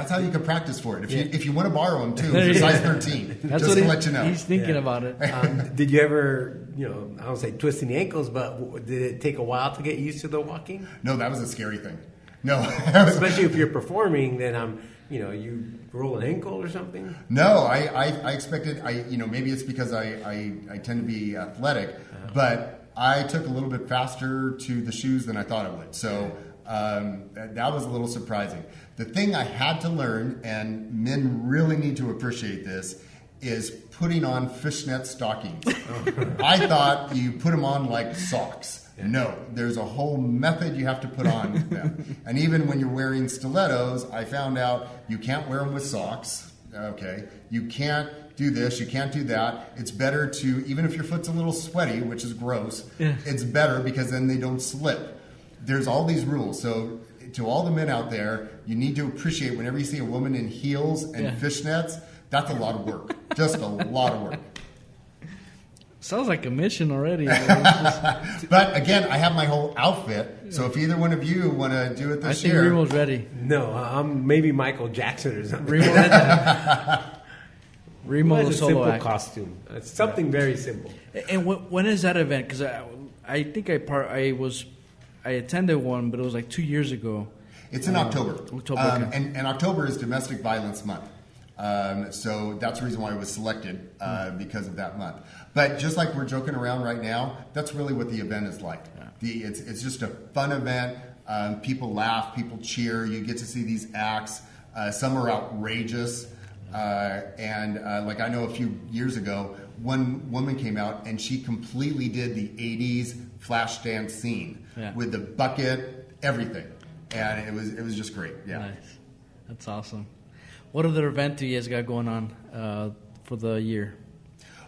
how you can practice for it. If you want to borrow them too, it's a size 13. That's just what to let you know. He's thinking about it. Did you ever, I don't say twisting the ankles, but did it take a while to get used to the walking? No, that was a scary thing. No. Especially if you're performing, then you roll an ankle or something? No, I expected, maybe it's because I tend to be athletic, but I took a little bit faster to the shoes than I thought I would. So that was a little surprising. The thing I had to learn, and men really need to appreciate this, is putting on fishnet stockings. I thought you put them on like socks. No, there's a whole method you have to put on them. And even when you're wearing stilettos, I found out you can't wear them with socks. Okay, you can't do this, you can't do that. It's better to, even if your foot's a little sweaty, which is gross, it's better because then they don't slip. There's all these rules. So to all the men out there, you need to appreciate whenever you see a woman in heels and fishnets, that's a lot of work. Just a lot of work. Sounds like a mission already. But again, I have my whole outfit. So if either one of you want to do it this year. I think Remo's ready. No, I'm maybe Michael Jackson or something. Remo It's a solo simple act. costume. It's something very simple. And when is that event? Because I think I attended one, but it was like 2 years ago. It's in October. Okay. And October is Domestic Violence Month. So that's the reason why I was selected, because of that month. But just like we're joking around right now, that's really what the event is like. Yeah. It's just a fun event. People laugh, people cheer. You get to see these acts. Some are outrageous. Like I know a few years ago, one woman came out and she completely did the 80s flash dance scene with the bucket, everything. And it was just great. Yeah. Nice. That's awesome. What other event do you guys got going on for the year?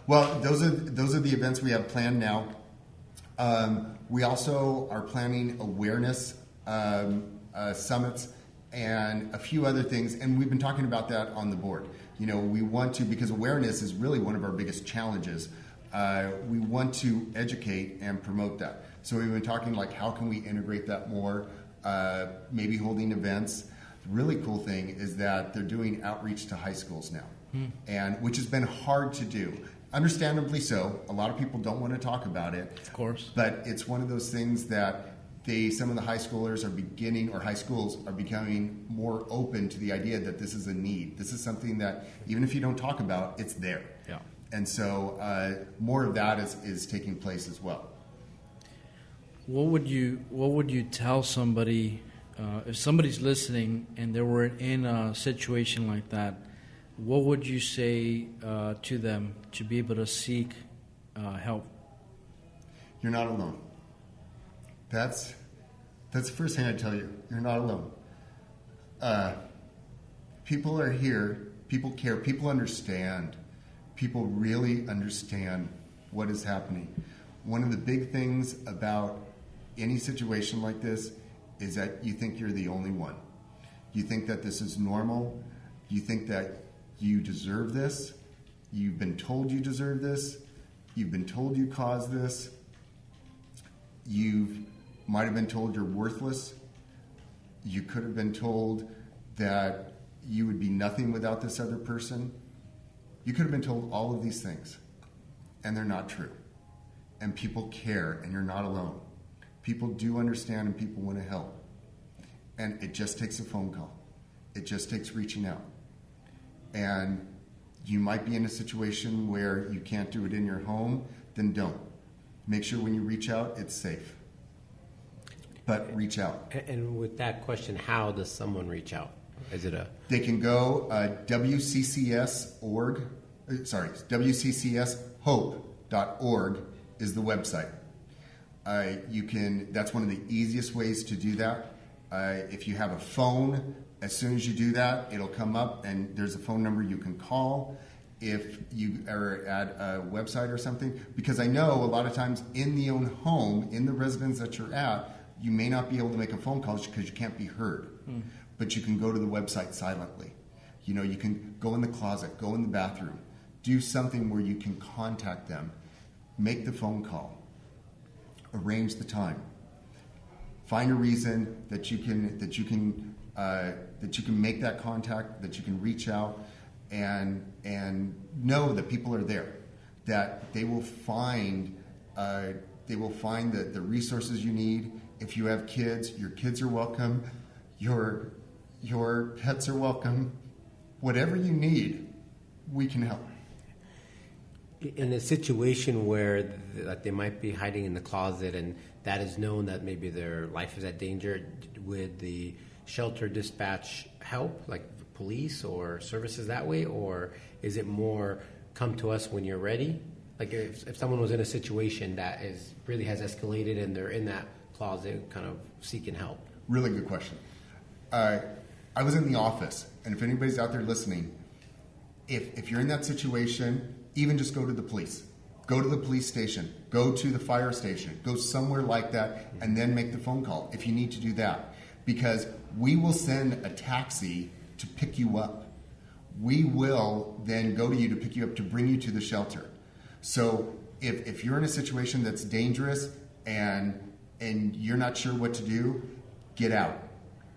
Well, those are the events we have planned now. We also are planning awareness summits and a few other things, and we've been talking about that on the board. We want to, because awareness is really one of our biggest challenges. We want to educate and promote that. So we've been talking like how can we integrate that more, maybe holding events. The really cool thing is that they're doing outreach to high schools now, and which has been hard to do. Understandably so. A lot of people don't want to talk about it. Of course. But it's one of those things that some of the high schoolers are beginning, or high schools are becoming more open to the idea that this is a need. This is something that even if you don't talk about, it's there. Yeah. And so more of that is taking place as well. What would you tell somebody if somebody's listening and they were in a situation like that? What would you say to them to be able to seek help? You're not alone. That's the first thing I tell you. You're not alone. People are here. People care. People understand. People really understand what is happening. One of the big things about any situation like this is that you think you're the only one. You think that this is normal. You think that you deserve this. You've been told you deserve this. You've been told you caused this. You might have been told you're worthless. You could have been told that you would be nothing without this other person. You could have been told all of these things, and they're not true. And people care, and you're not alone. People do understand, and people want to help. And it just takes a phone call. It just takes reaching out. And you might be in a situation where you can't do it in your home, then don't. Make sure when you reach out, it's safe. But reach out. And with that question, how does someone reach out? Is it They can go WCCS.org. WCCSHope.org is the website. That's one of the easiest ways to do that. If you have a phone, as soon as you do that, it'll come up and there's a phone number you can call if you are at a website or something. Because I know a lot of times in the own home, in the residence that you're at, you may not be able to make a phone call because you can't be heard. But you can go to the website silently. You know, you can go in the closet, go in the bathroom, do something where you can contact them, make the phone call, arrange the time, find a reason that you can make that contact, that you can reach out, and know that people are there, that they will find the resources you need. If you have kids, your kids are welcome. Your pets are welcome. Whatever you need, we can help. In a situation where that they might be hiding in the closet and that is known that maybe their life is at danger, would the shelter dispatch help, like police or services that way? Or is it more come to us when you're ready? Like if someone was in a situation that really has escalated and they're in that closet kind of seeking help? Really good question. I was in the office, and if anybody's out there listening, if you're in that situation, even just go to the police. Go to the police station. Go to the fire station. Go somewhere like that, and then make the phone call if you need to do that. Because we will send a taxi to pick you up. We will then go to you to pick you up to bring you to the shelter. So if you're in a situation that's dangerous and you're not sure what to do, get out.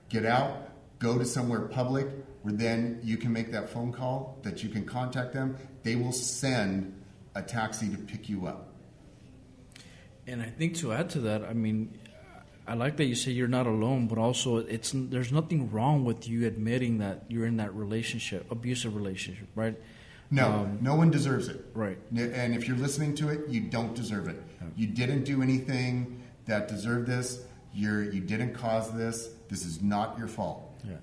Get out, go to somewhere public where then you can make that phone call, that you can contact them. They will send a taxi to pick you up. And I think to add to that, I mean, I like that you say you're not alone, but also there's nothing wrong with you admitting that you're in that relationship, abusive relationship, right? No, no one deserves it. Right. And if you're listening to it, you don't deserve it. You didn't do anything that deserved this. You didn't cause this. This is not your fault. Yeah.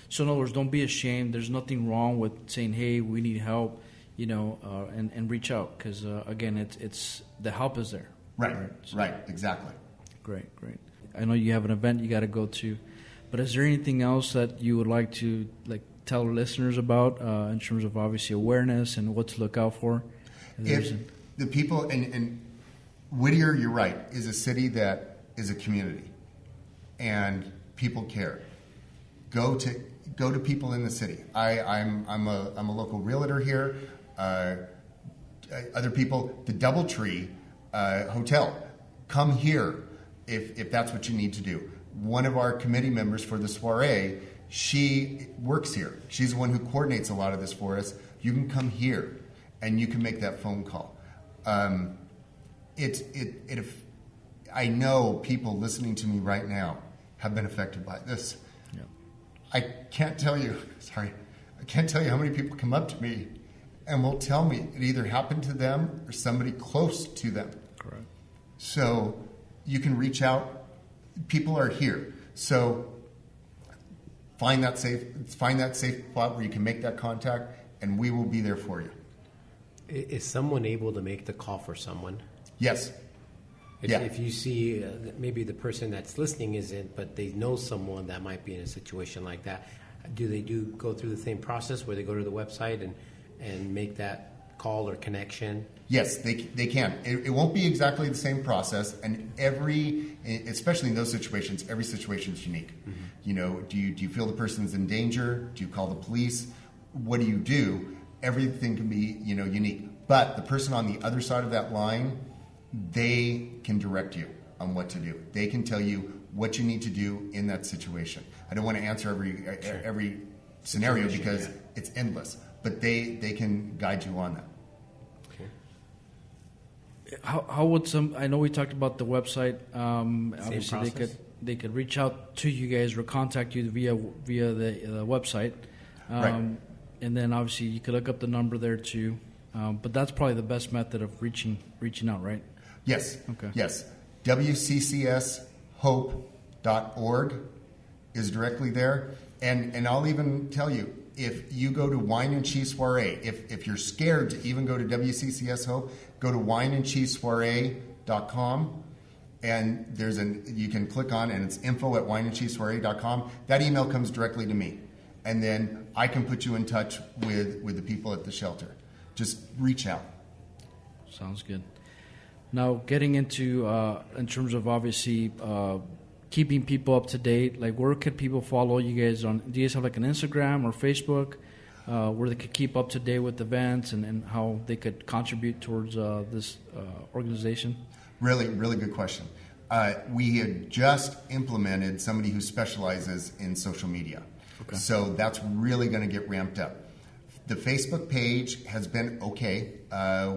So in other words, don't be ashamed. There's nothing wrong with saying, "Hey, we need help," and reach out because again, it's the help is there. Right. So, right. Exactly. Great. I know you have an event you got to go to, but is there anything else that you would like to tell listeners about in terms of obviously awareness and what to look out for? If the people and Whittier, you're right, is a city that is a community, and people care. Go to people in the city. I'm a local realtor here. Other people, the DoubleTree Hotel, come here if that's what you need to do. One of our committee members for the Soiree, she works here. She's the one who coordinates a lot of this for us. You can come here and you can make that phone call. I know people listening to me right now have been affected by this. Yeah. I can't tell you how many people come up to me and will tell me it either happened to them or somebody close to them. Correct. So you can reach out. People are here. So find that safe spot where you can make that contact, and we will be there for you. Is someone able to make the call for someone? Yes. If you see maybe the person that's listening isn't, but they know someone that might be in a situation like that, do they go through the same process where they go to the website and make that call or connection? Yes, they can. It won't be exactly the same process, and especially in those situations, every situation is unique. Mm-hmm. You know, do you feel the person's in danger? Do you call the police? What do you do? Everything can be unique. But the person on the other side of that line, they can direct you on what to do. They can tell you what you need to do in that situation. I don't want to answer every scenario because it's endless. But they can guide you on that. How would I know we talked about the website. Obviously, they could reach out to you guys or contact you via the website. Right. And then obviously you could look up the number there too. But that's probably the best method of reaching out, right? Yes. Okay. Yes. WCCSHope.org is directly there. And I'll even tell you, if you go to Wine and Cheese Soiree, if you're scared to even go to WCCS Hope, go to wineandcheesesoiree.com, and you can click on, and it's info@wineandcheesesoiree.com. That email comes directly to me, and then I can put you in touch with the people at the shelter. Just reach out. Sounds good. Now, getting into in terms of obviously keeping people up to date, like where could people follow you guys on? Do you guys have like an Instagram or Facebook where they could keep up to date with events and how they could contribute towards this organization? Really, really good question. We had just implemented somebody who specializes in social media. Okay. So that's really going to get ramped up. The Facebook page has been okay.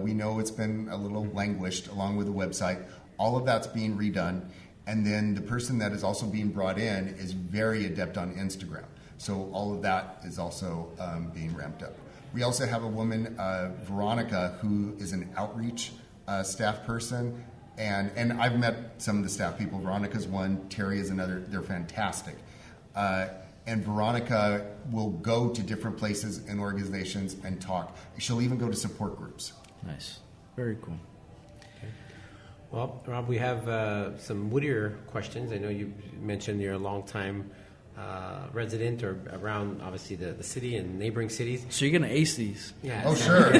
We know it's been a little languished along with the website. All of that's being redone. And then the person that is also being brought in is very adept on Instagram. So all of that is also being ramped up. We also have a woman, Veronica, who is an outreach staff person. And I've met some of the staff people. Veronica's one, Terry is another. They're fantastic. And Veronica will go to different places and organizations and talk. She'll even go to support groups. Nice. Very cool. Well, Rob, we have some Whittier questions. I know you mentioned you're a long-time resident or around, obviously, the city and neighboring cities. So you're going to ace these? Yeah. Oh, sure.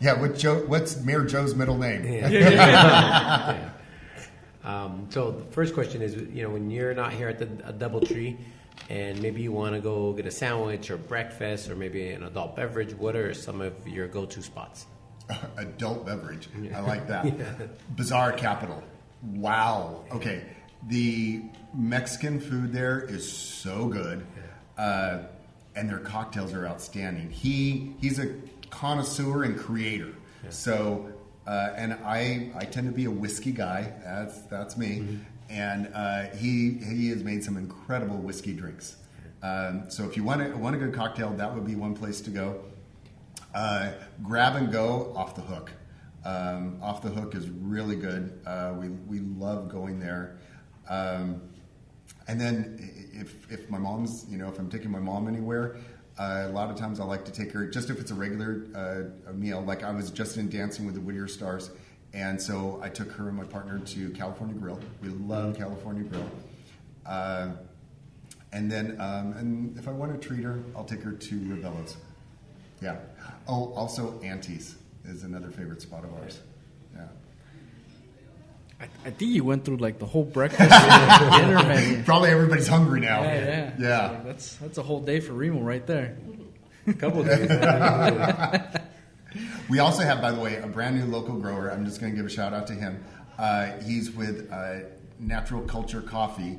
Yeah, what's Mayor Joe's middle name? Yeah. So the first question is, when you're not here at the Doubletree and maybe you want to go get a sandwich or breakfast or maybe an adult beverage, what are some of your go-to spots? Adult beverage. I like that. Bizarre capital. Wow. Okay. The Mexican food there is so good, and their cocktails are outstanding. He's a connoisseur and creator. Yeah. So, and I tend to be a whiskey guy. That's me. Mm-hmm. And he has made some incredible whiskey drinks. So if you want a good cocktail, that would be one place to go. Grab and go Off the Hook. Off the Hook is really good. We love going there. And then if my mom's, if I'm taking my mom anywhere, a lot of times I like to take her, just if it's a regular meal. Like I was just in Dancing with the Whittier Stars, and so I took her and my partner to California Grill. We love California Grill. And then and if I want to treat her, I'll take her to Rivello's. Yeah. Oh, also Auntie's is another favorite spot of ours. Yeah. I think you went through like the whole breakfast and dinner menu. Probably everybody's hungry now. Yeah. That's a whole day for Remo right there. A couple of days. We also have, by the way, a brand new local grower. I'm just going to give a shout out to him. He's with Natural Culture Coffee.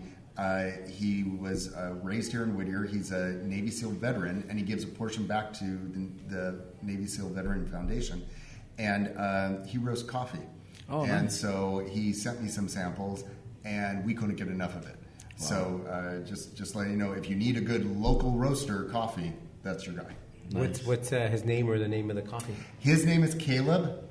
He was raised here in Whittier. He's a Navy SEAL veteran, and he gives a portion back to the Navy SEAL Veteran Foundation. And he roasts coffee. Oh, and nice. so he sent me some samples, and we couldn't get enough of it. Wow. So just letting you know, if you need a good local roaster coffee, that's your guy. Nice. What's his name or the name of the coffee? His name is Caleb.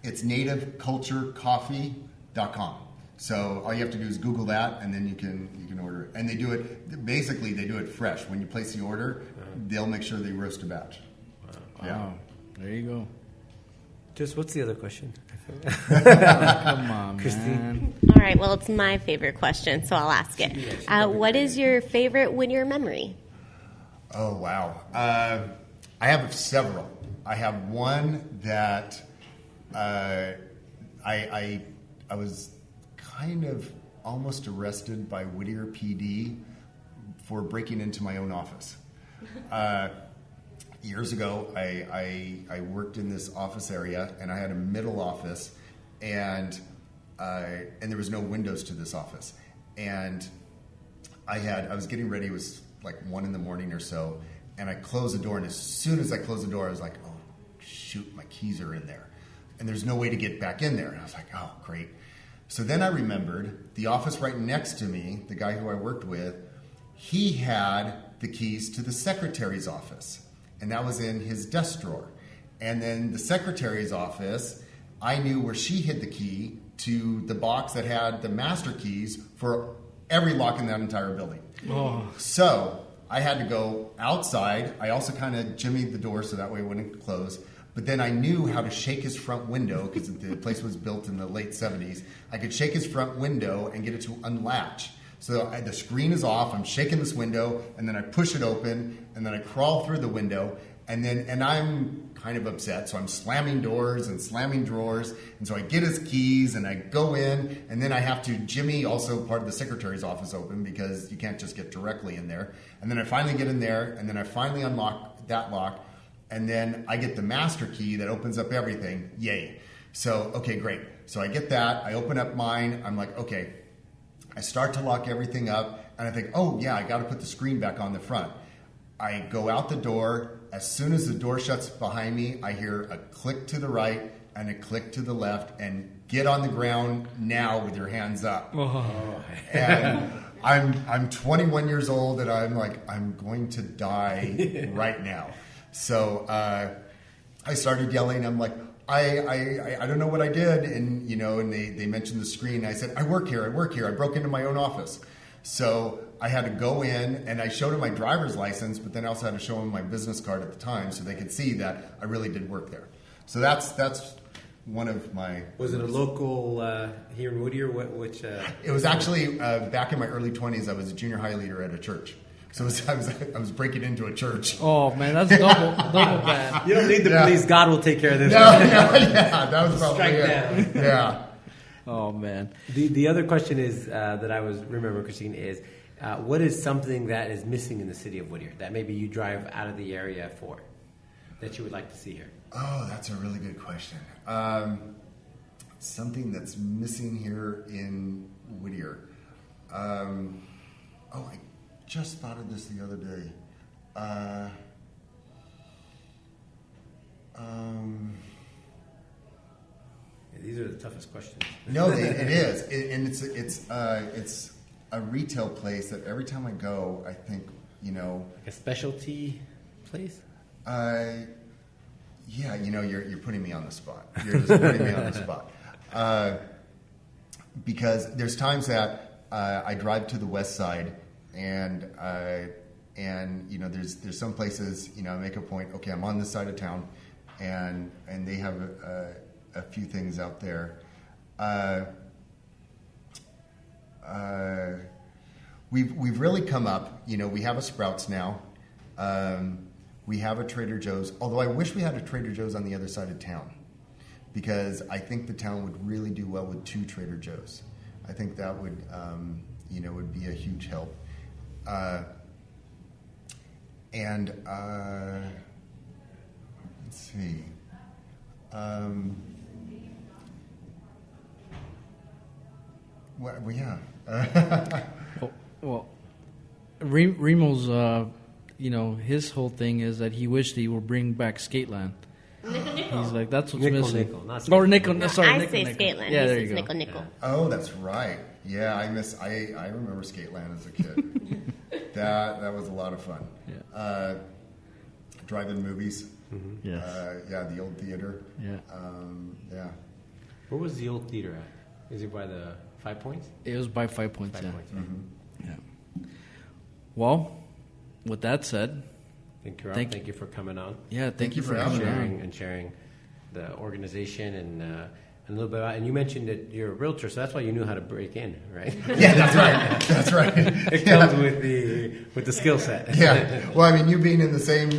It's nativeculturecoffee.com. So all you have to do is Google that, and then you can order it. And they do it fresh. When you place the order, they'll make sure they roast a batch. Wow. Yeah. There you go. Just what's the other question? Come on, Christine. man. All right, well, it's my favorite question, so I'll ask it. What is your favorite Whittier memory? Oh, wow. I have several. I have one that I was kind of almost arrested by Whittier PD for breaking into my own office. Years ago, I worked in this office area, and I had a middle office, and there was no windows to this office. And I was getting ready. It was like 1 a.m. or so, and I closed the door. And as soon as I closed the door, I was like, "Oh, shoot, my keys are in there, and there's no way to get back in there." And I was like, "Oh, great." So then I remembered the office right next to me, the guy who I worked with, he had the keys to the secretary's office, and that was in his desk drawer. And then the secretary's office, I knew where she hid the key to the box that had the master keys for every lock in that entire building. Oh. So I had to go outside. I also kind of jimmied the door so that way it wouldn't close. But then I knew how to shake his front window because the place was built in the late 70s. I could shake his front window and get it to unlatch. So the screen is off. I'm shaking this window, and then I push it open, and then I crawl through the window, and I'm kind of upset. So I'm slamming doors and slamming drawers, and so I get his keys and I go in, and then I have to jimmy also part of the secretary's office open because you can't just get directly in there. And then I finally get in there, and then I finally unlock that lock. And then I get the master key that opens up everything. Yay. So, okay, great. So I get that. I open up mine. I'm like, okay. I start to lock everything up. And I think, oh, yeah, I got to put the screen back on the front. I go out the door. As soon as the door shuts behind me, I hear a click to the right and a click to the left. And get on the ground now with your hands up. Oh. And I'm 21 years old, and I'm like, I'm going to die right now. So I started yelling. I'm like, I don't know what I did. And, and they mentioned the screen. I said, I work here. I broke into my own office. So I had to go in, and I showed them my driver's license, but then I also had to show them my business card at the time so they could see that I really did work there. So that's one of my... Was it a local here in Whittier? Which? It was actually back in my early 20s. I was a junior high leader at a church. So I was breaking into a church. Oh man, that's double bad. You don't need the police. God will take care of this. Yeah, that was probably Strike it. down. Yeah. Oh man. The other question is that I was remember, Christine, is what is something that is missing in the city of Whittier that maybe you drive out of the area for that you would like to see here? Oh, that's a really good question. Something that's missing here in Whittier. I just thought of this the other day. These are the toughest questions. No, it is, and it's a retail place that every time I go, I think, like a specialty place. Yeah, you're putting me on the spot. You're just putting me on the spot. Because there's times that I drive to the west side. And there's some places, I make a point, okay, I'm on this side of town, and they have a few things out there. We've really come up, we have a Sprouts now. We have a Trader Joe's, although I wish we had a Trader Joe's on the other side of town, because I think the town would really do well with 2 Trader Joe's. I think that would, would be a huge help. Let's see. Yeah. Well, Remo's, his whole thing is that he wished he would bring back Skateland. He's like, that's what's missing. Nickel, not Skateland. Or Nickel. No, sorry, I Nickel, say Nickel. Skateland. Yeah, He there says you go. Nickel. Oh, that's right. Yeah, I remember Skateland as a kid. that was a lot of fun. Yeah. Drive-in movies. Mm-hmm. Yes. The old theater. Yeah. Yeah. Where was the old theater at? Is it by the 5 Points? It was by 5 points. 5 Points. Mm-hmm. Yeah. Well, with that said, Thank you for coming on. Yeah, thank you for having coming me. on. Sharing the organization and a little bit about. And you mentioned that you're a realtor, so that's why you knew how to break in, right? Yeah, that's right. That's right. It comes with the skill set. Yeah. Well, I mean, you being in the same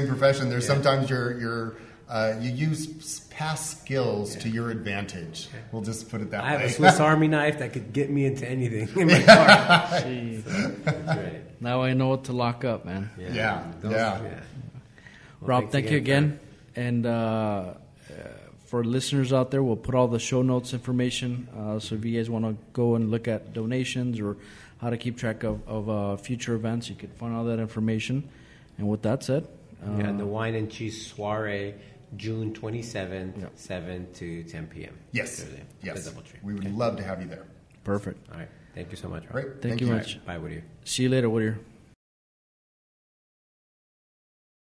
profession, there's sometimes you use past skills to your advantage. We'll just put it that way. I have a Swiss Army knife that could get me into anything in my car. So, that's right. Now I know what to lock up, man. Yeah. Well, Rob, thank you again. And for listeners out there, we'll put all the show notes information. So if you guys want to go and look at donations or how to keep track of future events, you can find all that information. And with that said, and the wine and cheese soiree, June 27th, 7 to 10 p.m. Yes. Thursday. Yes. DoubleTree. We would love to have you there. perfect. All right. Thank you so much. Great. Thank you much. Bye, Whittier. See you later, Whittier.